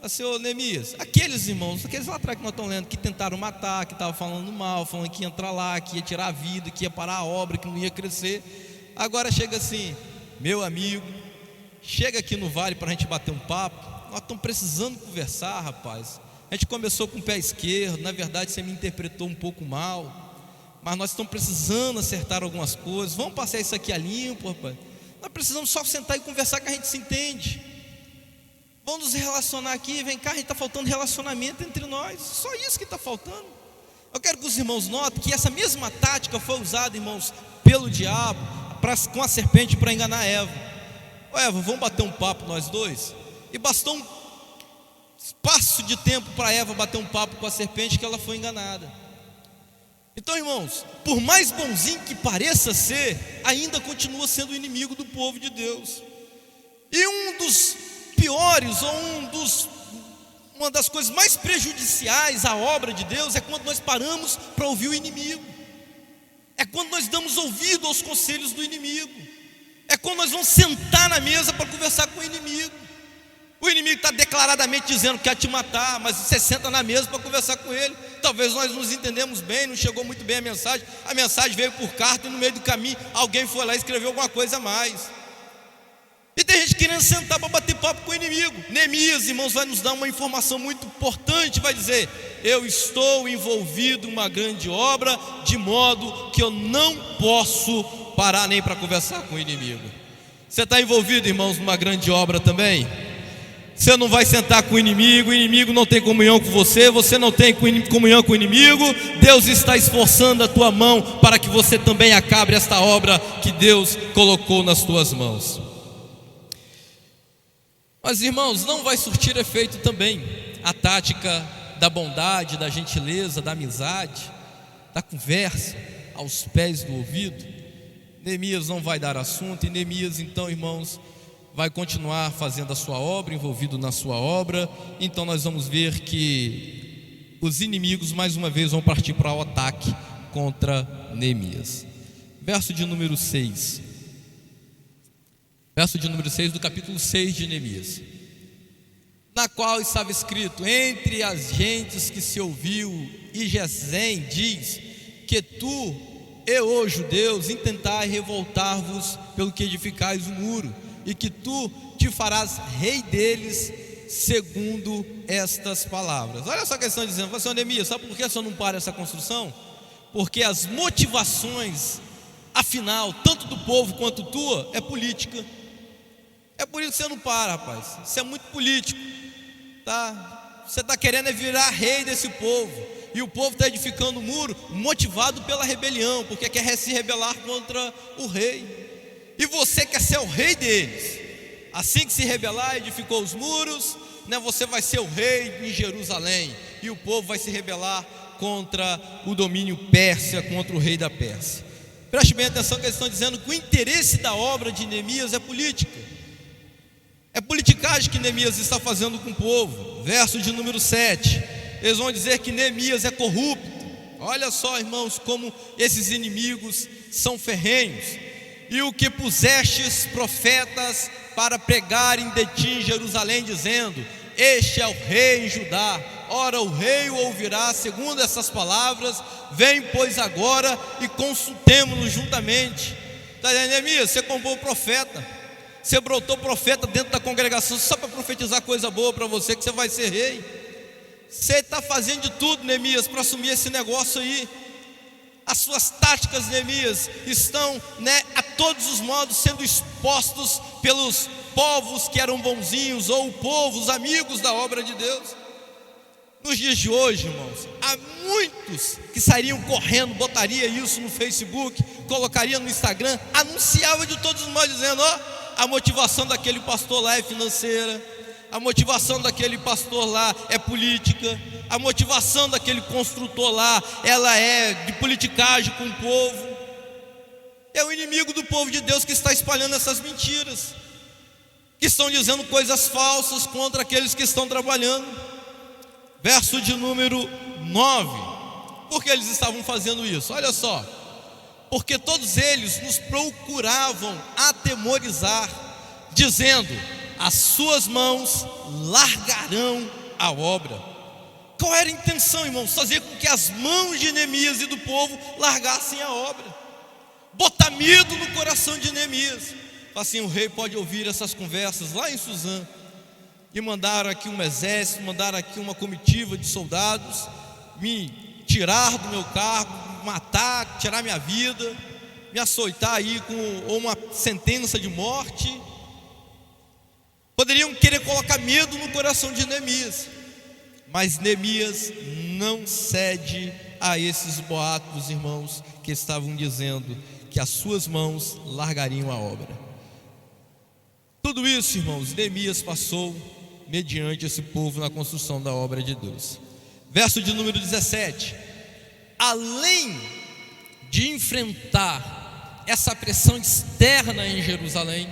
Senhor Neemias, aqueles irmãos, aqueles lá atrás que nós estamos lendo, que tentaram matar, que estavam falando mal, falando que ia entrar lá, que ia tirar a vida, que ia parar a obra, que não ia crescer, agora chega assim: meu amigo, chega aqui no vale para a gente bater um papo. Nós estamos precisando conversar, rapaz. A gente começou com o pé esquerdo, na verdade você me interpretou um pouco mal, mas nós estamos precisando acertar algumas coisas. Vamos passar isso aqui a limpo, rapaz. Nós precisamos só sentar e conversar, que a gente se entende. Vamos nos relacionar aqui, vem cá, a gente está faltando relacionamento entre nós, só isso que está faltando. Eu quero que os irmãos notem que essa mesma tática foi usada, irmãos, pelo diabo, com a serpente, para enganar Eva. Ô Eva, vamos bater um papo nós dois? E bastou um espaço de tempo para Eva bater um papo com a serpente, que ela foi enganada. Então, irmãos, por mais bonzinho que pareça ser, ainda continua sendo o inimigo do povo de Deus. E um dos piores, ou uma das coisas mais prejudiciais à obra de Deus é quando nós paramos para ouvir o inimigo. É quando nós damos ouvido aos conselhos do inimigo. É quando nós vamos sentar na mesa para conversar com o inimigo. O inimigo está declaradamente dizendo que quer te matar, mas você senta na mesa para conversar com ele. Talvez nós nos entendemos bem, não chegou muito bem a mensagem veio por carta e no meio do caminho alguém foi lá e escreveu alguma coisa a mais. E tem gente querendo sentar para bater papo com o inimigo. Neemias, irmãos, vai nos dar uma informação muito importante, vai dizer: eu estou envolvido em uma grande obra, de modo que eu não posso parar nem para conversar com o inimigo. Você está envolvido, irmãos, numa grande obra também? Você não vai sentar com o inimigo não tem comunhão com você, você não tem comunhão com o inimigo. Deus está esforçando a tua mão para que você também acabe esta obra que Deus colocou nas tuas mãos. Mas, irmãos, não vai surtir efeito também a tática da bondade, da gentileza, da amizade, da conversa aos pés do ouvido. Neemias não vai dar assunto, e Neemias, então, irmãos, vai continuar fazendo a sua obra, envolvido na sua obra. Então nós vamos ver que os inimigos mais uma vez vão partir para o ataque contra Neemias. Verso de número 6. Verso de número 6 do capítulo 6 de Neemias, na qual estava escrito: entre as gentes que se ouviu, e Gesem diz que tu e os judeus intentai revoltar-vos pelo que edificais o muro, e que tu te farás rei deles, segundo estas palavras. Olha só o que eles estão dizendo. Fala assim: Neemias, sabe por que só não para essa construção? Porque as motivações, afinal, tanto do povo quanto tua, é política. É por isso que você não para, rapaz. Isso é muito político, tá? Você está querendo virar rei desse povo, e o povo está edificando o muro motivado pela rebelião, porque quer se rebelar contra o rei. E você quer ser o rei deles. Assim que se rebelar, edificou os muros, né, você vai ser o rei em Jerusalém, e o povo vai se rebelar contra o domínio Pérsia, contra o rei da Pérsia. Preste bem atenção que eles estão dizendo que o interesse da obra de Neemias é política. É politicagem que Neemias está fazendo com o povo. Verso de número 7, eles vão dizer que Neemias é corrupto. Olha só, irmãos, como esses inimigos são ferrenhos. E o que pusestes profetas para pregarem de ti em Jerusalém, dizendo: este é o rei em Judá. Ora, o rei o ouvirá segundo essas palavras. Vem, pois, agora e consultemo-nos juntamente. Está dizendo: Neemias, você comprou profeta, você brotou profeta dentro da congregação só para profetizar coisa boa para você, que você vai ser rei. Você está fazendo de tudo, Neemias, para assumir esse negócio aí. As suas táticas, Neemias, estão, a todos os modos sendo expostos pelos povos que eram bonzinhos, ou o povo, os amigos da obra de Deus. Nos dias de hoje, irmãos, há muitos que sairiam correndo, botaria isso no Facebook, colocaria no Instagram, anunciava de todos os modos, dizendo: a motivação daquele pastor lá é financeira, a motivação daquele pastor lá é política, a motivação daquele construtor lá, ela é de politicagem com o povo. É o inimigo do povo de Deus que está espalhando essas mentiras, que estão dizendo coisas falsas contra aqueles que estão trabalhando. Verso de número 9. Por que eles estavam fazendo isso? Olha só: porque todos eles nos procuravam atemorizar, dizendo: as suas mãos largarão a obra. Qual era a intenção, irmãos? Fazer com que as mãos de Neemias e do povo largassem a obra, botar medo no coração de Neemias. Assim, o rei pode ouvir essas conversas lá em Suzã, e mandaram aqui um exército, mandaram aqui uma comitiva de soldados me tirar do meu cargo, matar, tirar minha vida, me açoitar aí com uma sentença de morte. Poderiam querer colocar medo no coração de Neemias, mas Neemias não cede a esses boatos, irmãos, que estavam dizendo que as suas mãos largariam a obra. Tudo isso, irmãos, Neemias passou mediante esse povo na construção da obra de Deus. Verso de número 17: além de enfrentar essa pressão externa em Jerusalém,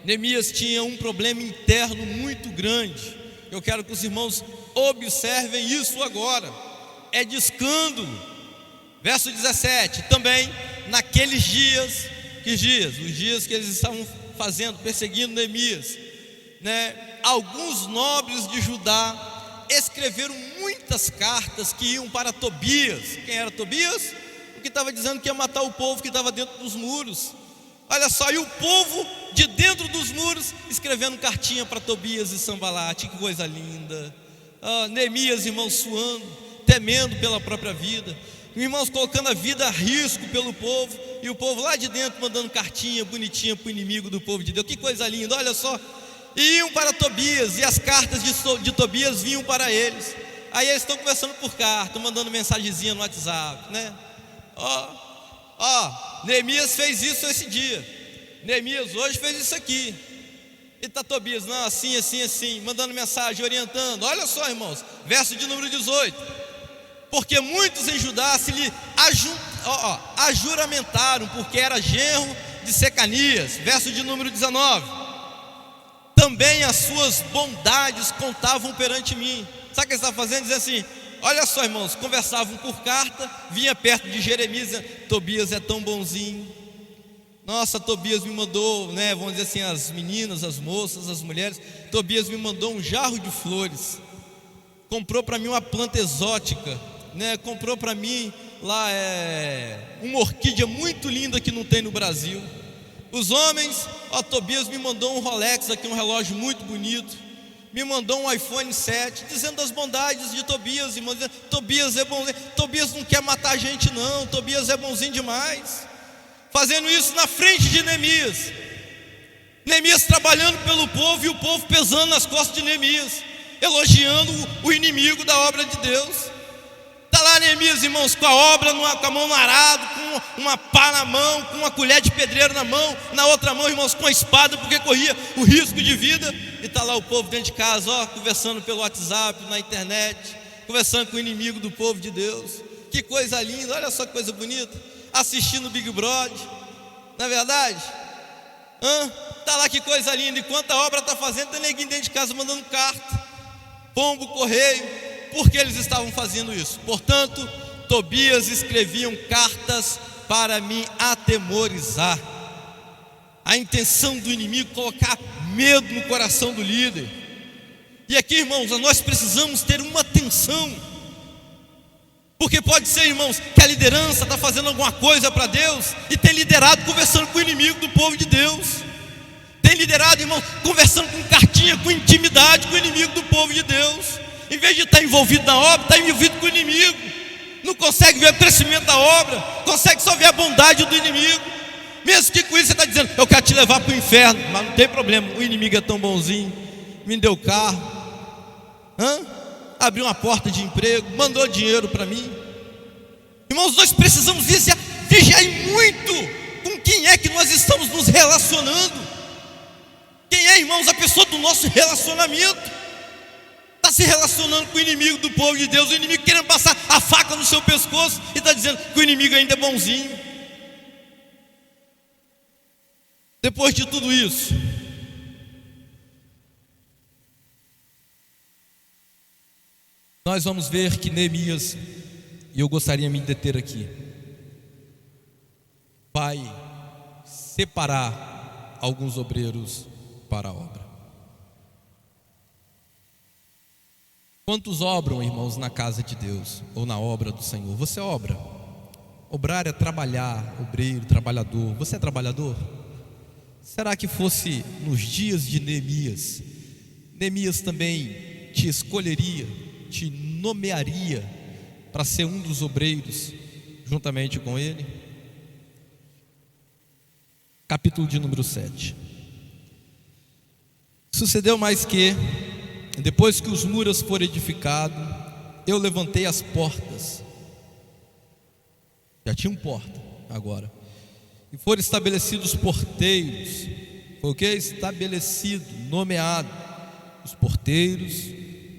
Neemias tinha um problema interno muito grande. Eu quero que os irmãos observem isso agora. É de escândalo. Verso 17: também naqueles dias, que dias? Os dias que eles estavam perseguindo Neemias, alguns nobres de Judá escreveram muitas cartas que iam para Tobias. Quem era Tobias? O que estava dizendo que ia matar o povo que estava dentro dos muros. Olha só, e o povo de dentro dos muros escrevendo cartinha para Tobias e Sambalate, que coisa linda. Neemias, irmãos, suando, temendo pela própria vida, irmãos, colocando a vida a risco pelo povo, e o povo lá de dentro mandando cartinha bonitinha para o inimigo do povo de Deus. Que coisa linda, olha só. E iam para Tobias, e as cartas de Tobias vinham para eles. Aí eles estão conversando por carta, mandando mensagenzinha no WhatsApp, né? Neemias fez isso esse dia, Neemias hoje fez isso aqui. E está Tobias, não, assim, assim, assim, mandando mensagem, orientando. Olha só, irmãos, verso de número 18. Porque muitos em Judá se lhe ajuramentaram, porque era genro de Secanias. Verso de número 19. Também as suas bondades contavam perante mim. Sabe o que ele está fazendo? Diz assim: olha só, irmãos, conversavam por carta, vinha perto de Jeremias, Tobias é tão bonzinho. Nossa, Tobias me mandou, né, vamos dizer assim, as meninas, as moças, as mulheres, Tobias me mandou um jarro de flores, comprou para mim uma planta exótica, né, comprou para mim lá uma orquídea muito linda que não tem no Brasil. Os homens, Tobias me mandou um Rolex aqui, um relógio muito bonito, me mandou um iPhone 7, dizendo as bondades de Tobias, irmão, dizendo, Tobias é bonzinho, Tobias não quer matar a gente não, Tobias é bonzinho demais. Fazendo isso na frente de Neemias, Neemias trabalhando pelo povo e o povo pesando nas costas de Neemias, elogiando o inimigo da obra de Deus. Está lá Neemias, irmãos, com a obra, com a mão no arado, com uma pá na mão, com uma colher de pedreiro na mão, na outra mão, irmãos, com a espada, porque corria o risco de vida. E está lá o povo dentro de casa, conversando pelo WhatsApp, na internet, conversando com o inimigo do povo de Deus. Que coisa linda, olha só que coisa bonita. Assistindo o Big Brother, não é verdade? Está lá, que coisa linda. Enquanto a obra está fazendo, tem neguinho dentro de casa mandando carta, pombo, correio. Por que eles estavam fazendo isso? Portanto, Tobias escreviam cartas para me atemorizar. A intenção do inimigo, colocar medo no coração do líder. E aqui, irmãos, nós precisamos ter uma atenção, porque pode ser, irmãos, que a liderança está fazendo alguma coisa para Deus e tem liderado conversando com o inimigo do povo de Deus. Tem liderado, irmãos, conversando com cartinha, com intimidade com o inimigo do povo de Deus. Em vez de estar envolvido na obra, está envolvido com o inimigo. Não consegue ver o crescimento da obra, consegue só ver a bondade do inimigo. Mesmo que com isso você está dizendo, eu quero te levar para o inferno, mas não tem problema, o inimigo é tão bonzinho, me deu carro, abriu uma porta de emprego, mandou dinheiro para mim. Irmãos, nós precisamos vigiar muito com quem é que nós estamos nos relacionando. Quem é, irmãos, a pessoa do nosso relacionamento? Está se relacionando com o inimigo do povo de Deus, o inimigo querendo passar a faca no seu pescoço e está dizendo que o inimigo ainda é bonzinho. Depois de tudo isso, nós vamos ver que Neemias, e eu gostaria de me deter aqui, vai separar alguns obreiros para a obra. Quantos obram, irmãos, na casa de Deus ou na obra do Senhor? Você obra. Obrar é trabalhar, obreiro, trabalhador. Você é trabalhador? Será que fosse nos dias de Neemias, Neemias também te escolheria, te nomearia para ser um dos obreiros juntamente com ele? Capítulo de número 7. Sucedeu mais que, depois que os muros foram edificados, eu levantei as portas. Já tinham porta agora. E foram estabelecidos porteiros. Foi o que? Estabelecido, nomeado. Os porteiros,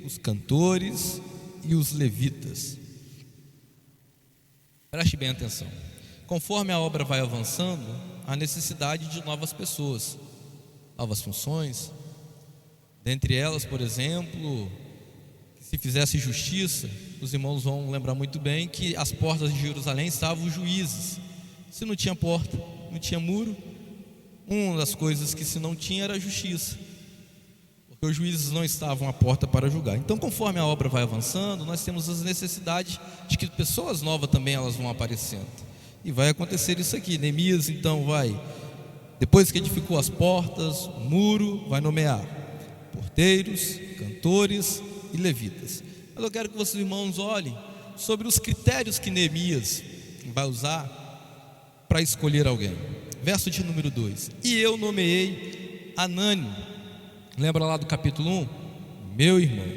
os cantores e os levitas. Preste bem atenção. Conforme a obra vai avançando, há necessidade de novas pessoas, novas funções. Dentre elas, por exemplo, se fizesse justiça, os irmãos vão lembrar muito bem que às portas de Jerusalém estavam os juízes. Se não tinha porta, não tinha muro, uma das coisas que se não tinha era a justiça, porque os juízes não estavam à porta para julgar. Então, conforme a obra vai avançando, nós temos as necessidades de que pessoas novas também elas vão aparecendo. E vai acontecer isso aqui. Neemias então vai Depois que edificou as portas, o muro, vai nomear porteiros, cantores e levitas. Mas eu quero que vocês, irmãos, olhem sobre os critérios que Neemias vai usar para escolher alguém. Verso de número 2: e eu nomeei Anani, lembra lá do capítulo 1? Meu irmão.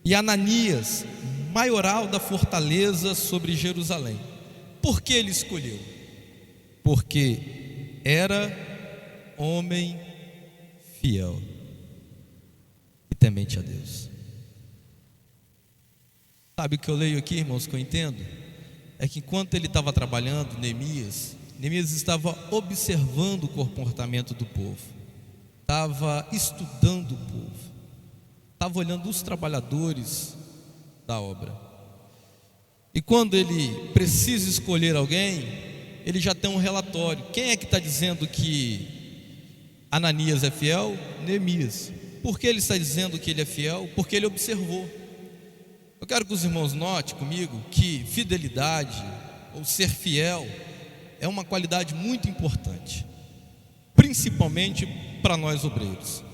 E Ananias, maioral da fortaleza sobre Jerusalém. Por que ele escolheu? Porque era homem fiel e temente a Deus. Sabe o que eu leio aqui, irmãos, que eu entendo? É que enquanto ele estava trabalhando, Neemias estava observando o comportamento do povo, estava estudando o povo, estava olhando os trabalhadores da obra. E quando ele precisa escolher alguém, ele já tem um relatório. Quem é que está dizendo que Ananias é fiel? Neemias. Por que ele está dizendo que ele é fiel? Porque ele observou. Eu quero que os irmãos notem comigo que fidelidade, ou ser fiel, é uma qualidade muito importante, principalmente para nós obreiros.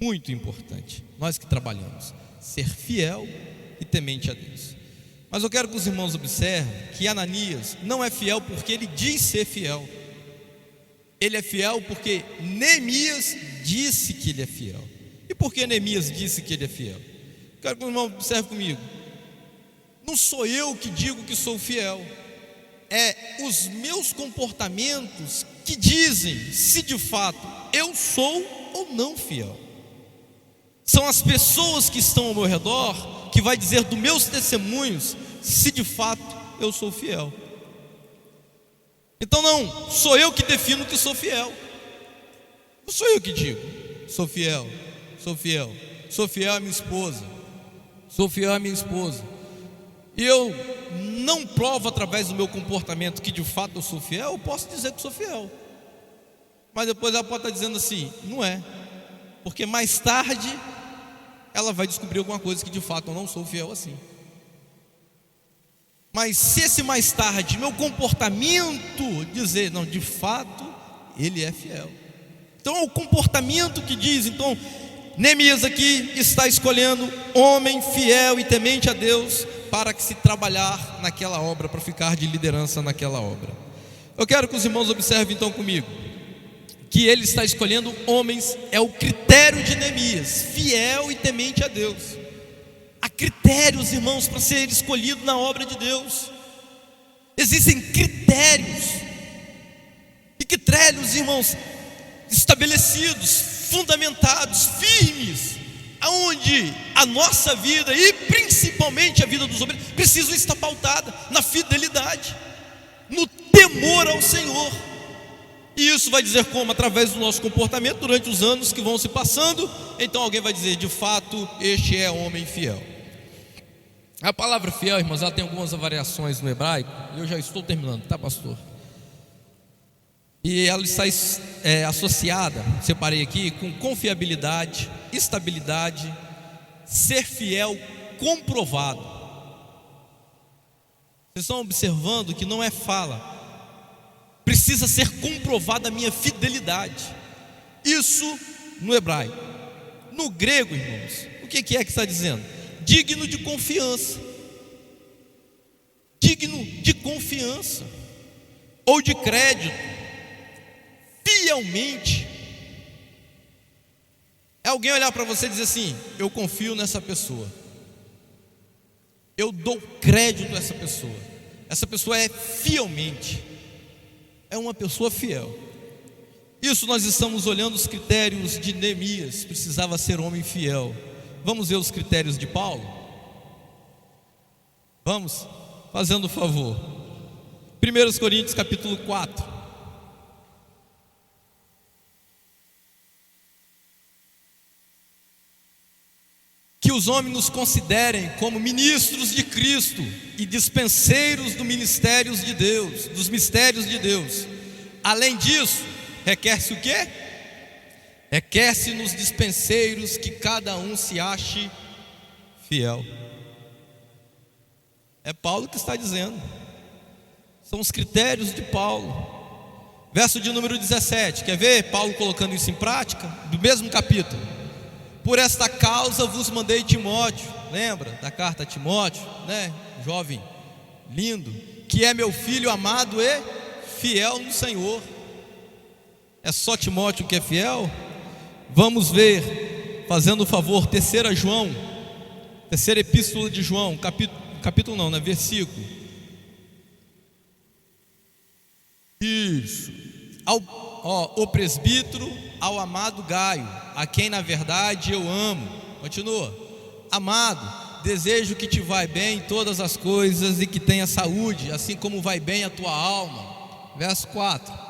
Muito importante, nós que trabalhamos, ser fiel e temente a Deus. Mas eu quero que os irmãos observem que Ananias não é fiel porque ele diz ser fiel. Ele é fiel porque Neemias disse que ele é fiel. E por que Neemias disse que ele é fiel? Quero que os irmãos observem comigo. Não sou eu que digo que sou fiel, é os meus comportamentos que dizem se de fato eu sou ou não fiel. São as pessoas que estão ao meu redor que vai dizer dos meus testemunhos se de fato eu sou fiel. Então não sou eu que defino que sou fiel. Não sou eu que digo sou fiel, sou fiel. Sou fiel à minha esposa, sou fiel à minha esposa. E eu não provo através do meu comportamento que de fato eu sou fiel. Eu posso dizer que sou fiel, mas depois ela pode estar dizendo assim, não é, porque mais tarde ela vai descobrir alguma coisa que de fato eu não sou fiel assim. Mas se esse mais tarde meu comportamento dizer, não, de fato ele é fiel, então é o comportamento que diz. Então Neemias aqui está escolhendo homem fiel e temente a Deus para que se trabalhar naquela obra, para ficar de liderança naquela obra. Eu quero que os irmãos observem então comigo que ele está escolhendo homens, é o critério de Neemias, fiel e temente a Deus. Há critérios, irmãos, para ser escolhido na obra de Deus. Existem critérios, e critérios, irmãos, estabelecidos, fundamentados, firmes, aonde a nossa vida e principalmente a vida dos obreiros precisam estar pautada na fidelidade, no temor ao Senhor. E isso vai dizer como? Através do nosso comportamento durante os anos que vão se passando. Então alguém vai dizer, de fato, este é homem fiel. A palavra fiel, irmãos, ela tem algumas variações no hebraico. Eu já estou terminando, tá, pastor? E ela está associada, separei aqui, com confiabilidade, estabilidade, ser fiel comprovado. Vocês estão observando que não é fala, precisa ser comprovada a minha fidelidade. Isso no hebraico. No grego, irmãos, o que é que está dizendo? Digno de confiança. Digno de confiança ou de crédito. Fielmente. É alguém olhar para você e dizer assim, eu confio nessa pessoa, eu dou crédito a essa pessoa, essa pessoa é fielmente, é uma pessoa fiel. Isso nós estamos olhando os critérios de Neemias, precisava ser homem fiel. Vamos ver os critérios de Paulo? Vamos? Fazendo o favor. 1 Coríntios capítulo 4. Que os homens nos considerem como ministros de Cristo e dispenseiros dos mistérios de Deus. Além disso, requer-se o quê? Requer-se nos dispenseiros que cada um se ache fiel. É Paulo que está dizendo. São os critérios de Paulo. Verso de número 17, quer ver Paulo colocando isso em prática? Do mesmo capítulo. Por esta causa vos mandei Timóteo, lembra da carta a Timóteo, né? Jovem lindo, que é meu filho amado e fiel no Senhor. É só Timóteo que é fiel? Vamos ver, fazendo o favor, terceira epístola de João, capítulo não, né? Versículo. Isso. O presbítero, ao amado Gaio, a quem na verdade eu amo. Continua. Amado, desejo que te vai bem em todas as coisas e que tenha saúde, assim como vai bem a tua alma. Verso 4.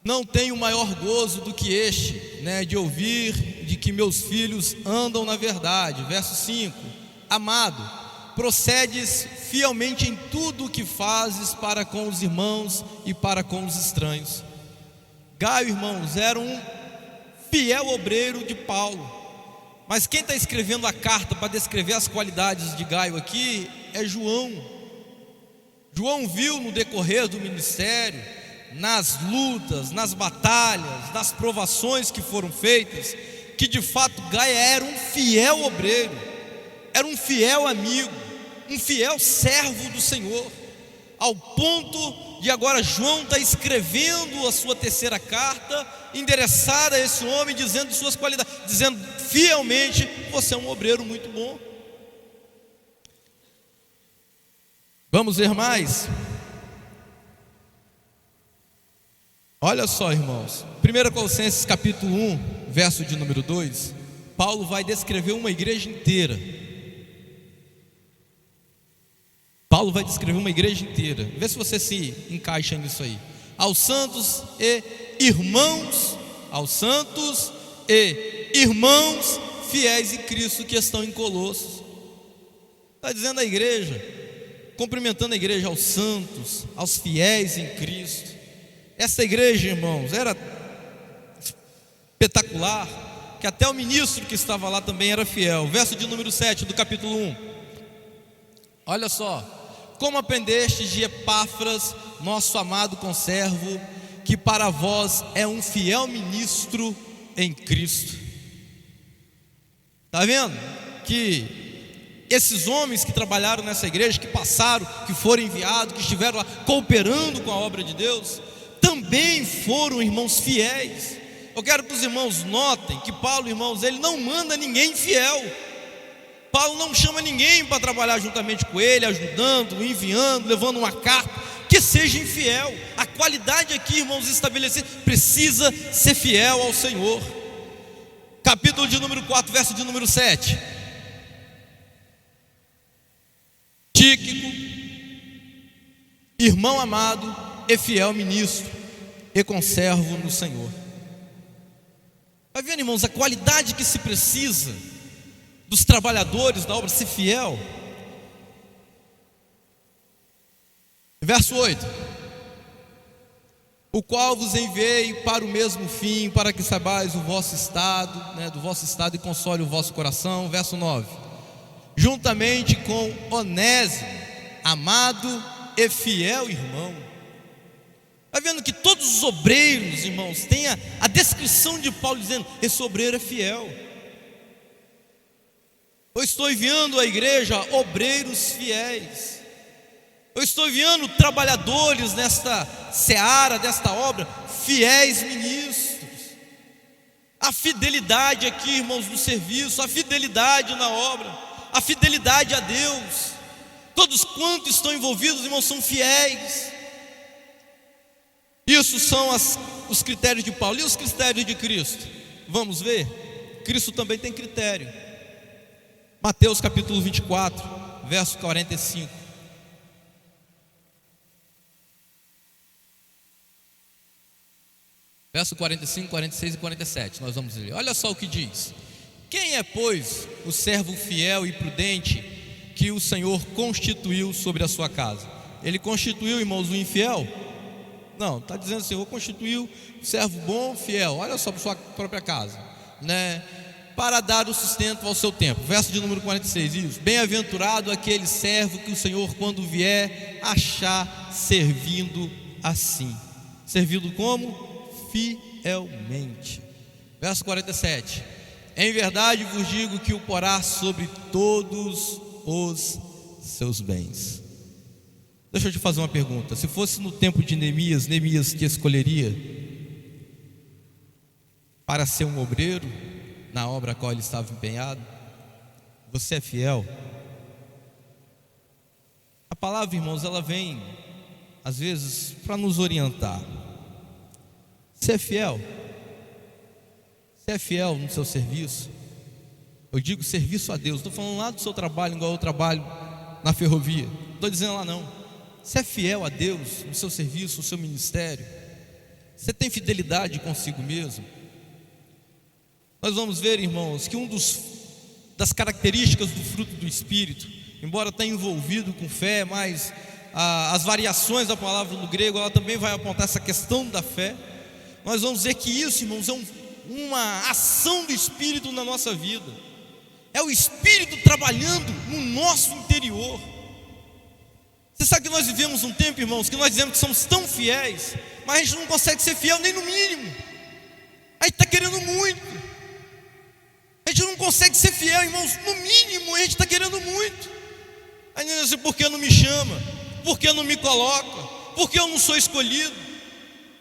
Não tenho maior gozo do que este, né, de ouvir de que meus filhos andam na verdade. Verso 5. Amado, procedes fielmente em tudo o que fazes para com os irmãos e para com os estranhos. Gaio, irmãos, era um fiel obreiro de Paulo. Mas quem está escrevendo a carta para descrever as qualidades de Gaio aqui é João. João viu no decorrer do ministério, nas lutas, nas batalhas, nas provações que foram feitas, que de fato Gaio era um fiel obreiro, era um fiel amigo, um fiel servo do Senhor, ao ponto de agora João está escrevendo a sua terceira carta, endereçada a esse homem, dizendo suas qualidades, dizendo fielmente: você é um obreiro muito bom. Vamos ver mais. Olha só, irmãos, 1 Colossenses capítulo 1, verso de número 2, Paulo vai descrever uma igreja inteira. Paulo vai descrever uma igreja inteira. Vê se você se encaixa nisso aí. Aos santos e irmãos fiéis em Cristo que estão em Colossos. Está dizendo a igreja, cumprimentando a igreja, aos santos, aos fiéis em Cristo. Essa igreja, irmãos, era espetacular, que até o ministro que estava lá também era fiel. Verso de número 7 do capítulo 1. Olha só. Como aprendestes de Epáfras, nosso amado conservo, que para vós é um fiel ministro em Cristo. Está vendo? Que esses homens que trabalharam nessa igreja, que passaram, que foram enviados, que estiveram lá cooperando com a obra de Deus, também foram irmãos fiéis. Eu quero que os irmãos notem que Paulo, irmãos, ele não manda ninguém fiel. Paulo não chama ninguém para trabalhar juntamente com ele, ajudando, enviando, levando uma carta, que seja infiel. A qualidade aqui, irmãos, estabelecida, precisa ser fiel ao Senhor. Capítulo de número 4, verso de número 7. Tíquico, irmão amado e fiel ministro e conservo no Senhor. Vai vendo, irmãos, a qualidade que se precisa dos trabalhadores da obra, ser fiel. Verso 8. O qual vos enviei para o mesmo fim, para que saibais o vosso estado, né, do vosso estado, e console o vosso coração. Verso 9. Juntamente com Onésimo, amado e fiel irmão. Está vendo que todos os obreiros, irmãos, têm a descrição de Paulo dizendo: esse obreiro é fiel. Eu estou enviando à igreja obreiros fiéis. Eu estou enviando trabalhadores nesta seara, desta obra, fiéis ministros. A fidelidade aqui, irmãos, no serviço, a fidelidade na obra, a fidelidade a Deus. Todos quantos estão envolvidos, irmãos, são fiéis. Isso são os critérios de Paulo. E os critérios de Cristo? Vamos ver? Cristo também tem critério. Mateus capítulo 24, verso 45. Verso 45, 46 e 47, nós vamos ler. Olha só o que diz: quem é, pois, o servo fiel e prudente que o Senhor constituiu sobre a sua casa? Ele constituiu, irmãos, o infiel? Não, está dizendo: o Senhor constituiu o servo bom, fiel. Olha só para sua própria casa, né? Para dar o sustento ao seu tempo. Verso de número 46, isso. Bem-aventurado aquele servo que o Senhor, quando vier, achar servindo assim. servido como? Fielmente. Verso 47: em verdade vos digo que o porá sobre todos os seus bens. Deixa eu te fazer uma pergunta: se fosse no tempo de Neemias, Neemias te escolheria para ser um obreiro na obra a qual ele estava empenhado? Você é fiel? A palavra, irmãos, ela vem às vezes para nos orientar. Você é fiel? Você é fiel no seu serviço? Eu digo serviço a Deus, não estou falando lá do seu trabalho, igual eu trabalho na ferrovia, não estou dizendo lá não. Você é fiel a Deus no seu serviço, no seu ministério? Você tem fidelidade consigo mesmo? Nós vamos ver, irmãos, que das características do fruto do Espírito, embora tenha envolvido com fé, mas as variações da palavra no grego, ela também vai apontar essa questão da fé. Nós vamos ver que isso, irmãos, é uma ação do Espírito na nossa vida. É o Espírito trabalhando no nosso interior. Você sabe que nós vivemos um tempo, irmãos, que nós dizemos que somos tão fiéis, mas a gente não consegue ser fiel nem no mínimo. A gente está querendo muito. A gente não consegue ser fiel, irmãos, no mínimo a gente está querendo muito. Aí diz assim: por que não me chama? Por que não me coloca? Por que eu não sou escolhido?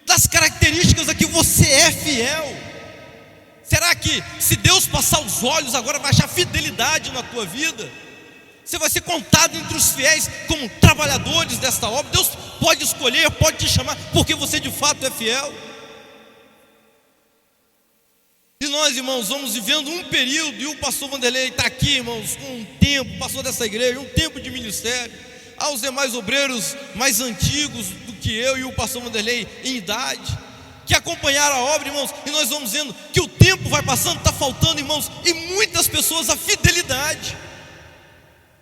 Das características a que você é fiel. Será que se Deus passar os olhos agora vai achar fidelidade na tua vida? Você vai ser contado entre os fiéis como trabalhadores desta obra. Deus pode escolher, pode te chamar, porque você de fato é fiel. E nós, irmãos, vamos vivendo um período, e o pastor Vanderlei está aqui, irmãos, com um tempo, pastor dessa igreja, um tempo de ministério. Há os demais obreiros mais antigos do que eu e o pastor Vanderlei em idade, que acompanharam a obra, irmãos, e nós vamos vendo que o tempo vai passando, está faltando, irmãos, e muitas pessoas a fidelidade.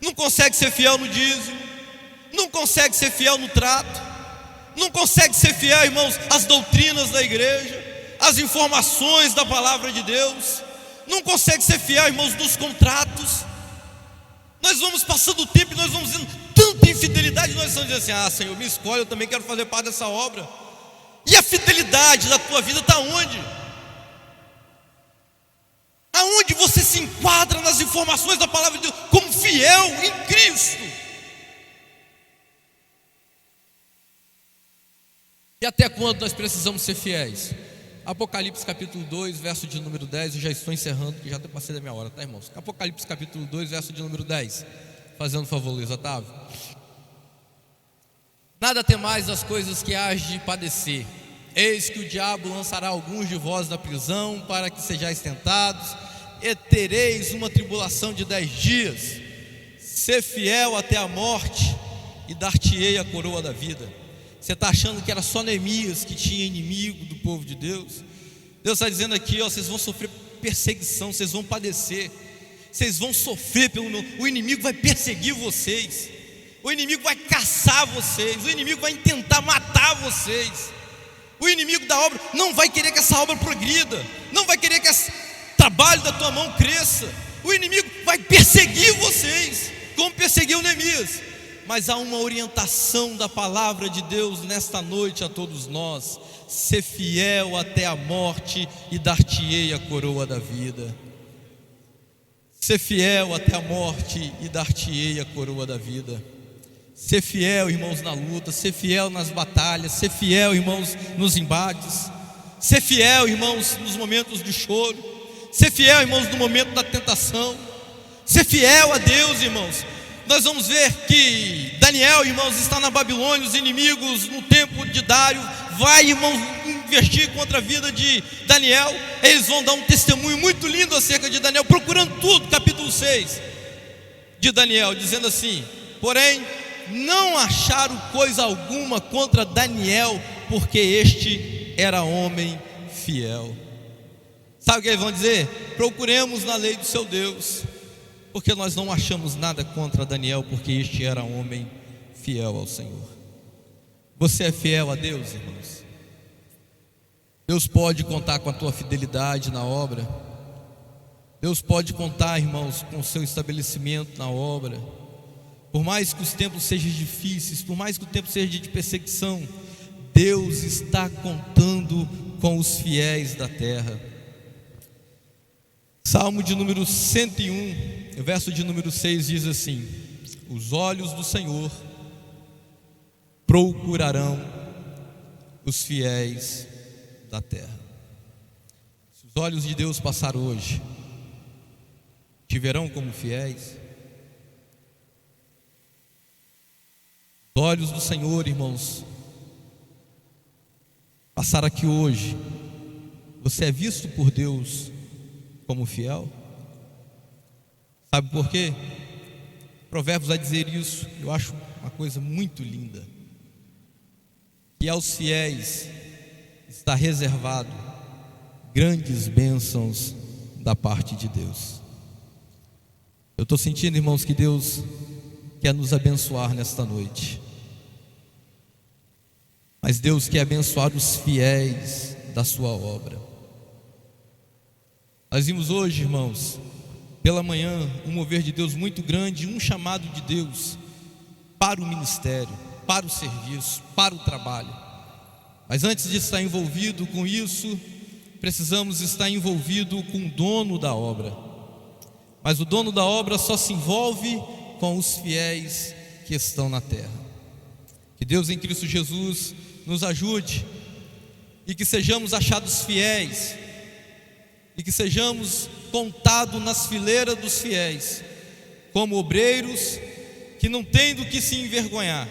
Não consegue ser fiel no dízimo, não consegue ser fiel no trato, não consegue ser fiel, irmãos, às doutrinas da igreja, às informações da palavra de Deus, não consegue ser fiel, irmãos, nos contratos. Nós vamos passando o tempo e nós vamos vendo tanta infidelidade, nós estamos dizendo assim: ah, Senhor, me escolhe, eu também quero fazer parte dessa obra. E a fidelidade da tua vida está onde? Aonde você se enquadra nas informações da palavra de Deus como fiel em Cristo? E até quando nós precisamos ser fiéis? Apocalipse capítulo 2, verso de número 10. Eu já estou encerrando, porque já passei da minha hora, tá, irmãos? Apocalipse capítulo 2, verso de número 10. Fazendo favor, Luiz Otávio. Nada temais das coisas que hás de padecer. Eis que o diabo lançará alguns de vós na prisão, para que sejais tentados, e tereis uma tribulação de 10 dias. Ser fiel até a morte, e dar-te-ei a coroa da vida. Você está achando que era só Neemias que tinha inimigo do povo de Deus? Deus está dizendo aqui, ó, vocês vão sofrer perseguição, vocês vão padecer, vocês vão sofrer pelo meu. O inimigo vai perseguir vocês, o inimigo vai caçar vocês, o inimigo vai tentar matar vocês. O inimigo da obra não vai querer que essa obra progrida, não vai querer que esse trabalho da tua mão cresça. O inimigo vai perseguir vocês, como perseguiu Neemias. Mas há uma orientação da palavra de Deus nesta noite a todos nós: ser fiel até a morte, e dar-te-ei a coroa da vida. Ser fiel até a morte, e dar-te-ei a coroa da vida. Ser fiel, irmãos, na luta, ser fiel nas batalhas, ser fiel, irmãos, nos embates, ser fiel, irmãos, nos momentos de choro, ser fiel, irmãos, no momento da tentação, ser fiel a Deus, irmãos. Nós vamos ver que Daniel, irmãos, está na Babilônia, os inimigos no tempo de Dário vai, irmãos, investir contra a vida de Daniel. Eles vão dar um testemunho muito lindo acerca de Daniel, procurando tudo, capítulo 6 de Daniel, dizendo assim: porém, não acharam coisa alguma contra Daniel, porque este era homem fiel. Sabe o que eles vão dizer? Procuremos na lei do seu Deus, porque nós não achamos nada contra Daniel, porque este era homem fiel ao Senhor. Você é fiel a Deus, irmãos? Deus pode contar com a tua fidelidade na obra. Deus pode contar, irmãos, com o seu estabelecimento na obra. Por mais que os tempos sejam difíceis, por mais que o tempo seja de perseguição, Deus está contando com os fiéis da terra. Salmo de número 101, verso de número 6 diz assim: os olhos do Senhor procurarão os fiéis da terra. Se os olhos de Deus passar hoje, te verão como fiéis? Os olhos do Senhor, irmãos, passar aqui hoje, você é visto por Deus como fiel? Sabe por quê? Provérbios vai dizer isso, eu acho uma coisa muito linda, que aos fiéis está reservado grandes bênçãos da parte de Deus. Eu estou sentindo, irmãos, que Deus quer nos abençoar nesta noite, mas Deus quer abençoar os fiéis da sua obra. Nós vimos hoje, irmãos, pela manhã, um mover de Deus muito grande, um chamado de Deus para o ministério, para o serviço, para o trabalho. Mas antes de estar envolvido com isso, precisamos estar envolvido com o dono da obra. Mas o dono da obra só se envolve com os fiéis que estão na terra. Que Deus em Cristo Jesus nos ajude e que sejamos achados fiéis, e que sejamos contados nas fileiras dos fiéis, como obreiros que não têm do que se envergonhar,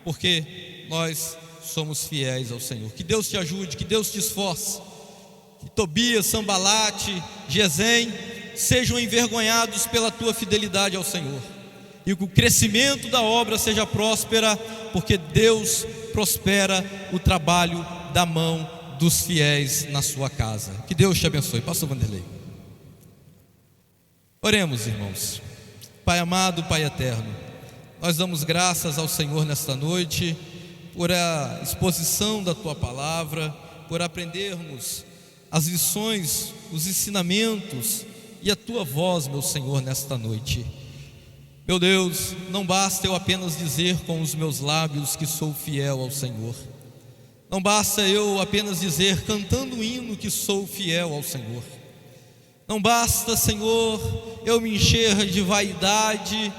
porque nós somos fiéis ao Senhor. Que Deus te ajude, que Deus te esforce, que Tobias, Sambalate, Gesem sejam envergonhados pela tua fidelidade ao Senhor, e que o crescimento da obra seja próspera, porque Deus prospera o trabalho da mão dos fiéis na sua casa. Que Deus te abençoe. Pastor Vanderlei. Oremos, irmãos. Pai amado, Pai eterno, nós damos graças ao Senhor nesta noite por a exposição da tua palavra, por aprendermos as lições, os ensinamentos e a tua voz, meu Senhor, nesta noite. Meu Deus, não basta eu apenas dizer com os meus lábios que sou fiel ao Senhor. Não basta eu apenas dizer, cantando um hino, que sou fiel ao Senhor. Não basta, Senhor, eu me encher de vaidade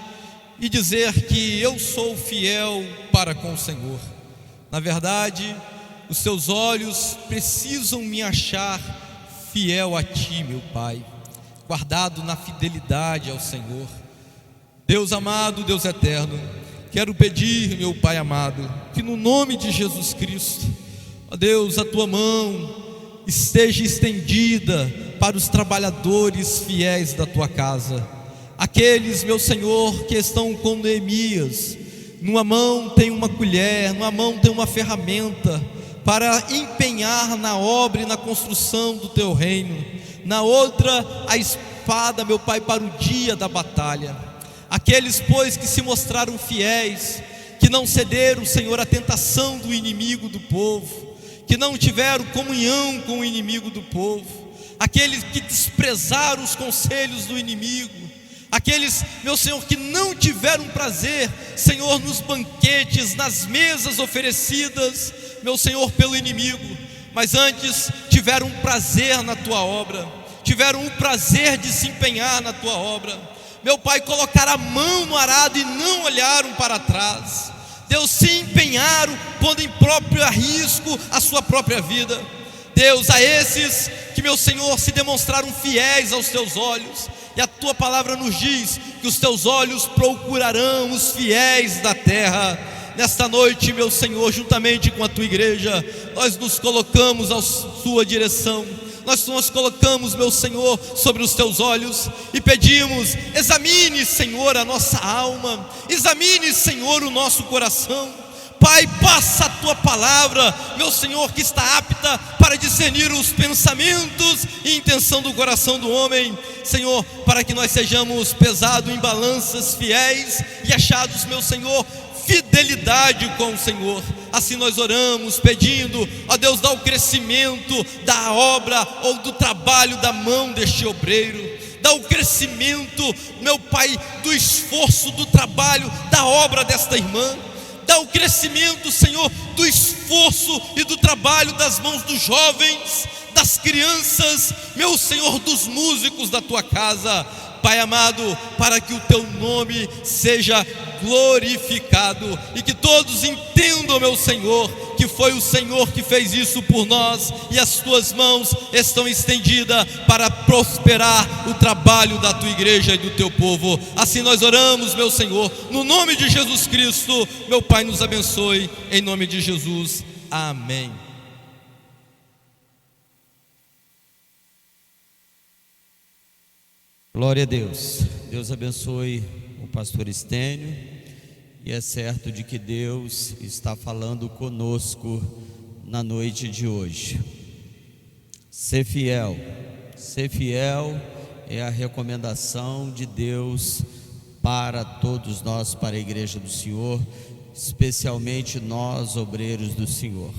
e dizer que eu sou fiel para com o Senhor. Na verdade, os teus olhos precisam me achar fiel a Ti, meu Pai, guardado na fidelidade ao Senhor. Deus amado, Deus eterno, quero pedir, meu Pai amado, que no nome de Jesus Cristo, ó Deus, a tua mão esteja estendida para os trabalhadores fiéis da tua casa. Aqueles, meu Senhor, que estão com Neemias, numa mão tem uma colher, numa mão tem uma ferramenta para empenhar na obra e na construção do teu reino, na outra a espada, meu Pai, para o dia da batalha. Aqueles, pois, que se mostraram fiéis, que não cederam, Senhor, à tentação do inimigo do povo, que não tiveram comunhão com o inimigo do povo, aqueles que desprezaram os conselhos do inimigo, aqueles, meu Senhor, que não tiveram prazer, Senhor, nos banquetes, nas mesas oferecidas, meu Senhor, pelo inimigo, mas antes tiveram prazer na tua obra, tiveram o prazer de se empenhar na tua obra. Meu Pai, colocaram a mão no arado e não olharam para trás. Deus, se empenharam, pondo em próprio risco a sua própria vida. Deus, a esses que, meu Senhor, se demonstraram fiéis aos teus olhos, e a tua palavra nos diz que os teus olhos procurarão os fiéis da terra. Nesta noite, meu Senhor, juntamente com a tua igreja, nós nos colocamos à sua direção. Nós nos colocamos, meu Senhor, sobre os teus olhos e pedimos: examine, Senhor, a nossa alma, examine, Senhor, o nosso coração. Pai, passa a tua palavra, meu Senhor, que está apta para discernir os pensamentos e intenção do coração do homem, Senhor, para que nós sejamos pesados em balanças fiéis e achados, meu Senhor, fidelidade com o Senhor. Assim nós oramos pedindo, ó Deus, dá o crescimento da obra ou do trabalho da mão deste obreiro, dá o crescimento, meu Pai, do esforço, do trabalho, da obra desta irmã. dá o crescimento, Senhor, do esforço e do trabalho das mãos dos jovens, das crianças, meu Senhor, dos músicos da tua casa, Pai amado, para que o teu nome seja glorificado e que todos entendam, meu Senhor, que foi o Senhor que fez isso por nós e as tuas mãos estão estendidas para prosperar o trabalho da tua igreja e do teu povo. Assim nós oramos, meu Senhor, no nome de Jesus Cristo. Meu Pai, nos abençoe, em nome de Jesus, amém.
Glória a Deus. Deus abençoe o pastor Estênio, e é certo de que Deus está falando conosco na noite de hoje. Ser fiel é a recomendação de Deus para todos nós, para a igreja do Senhor, especialmente nós, obreiros do Senhor.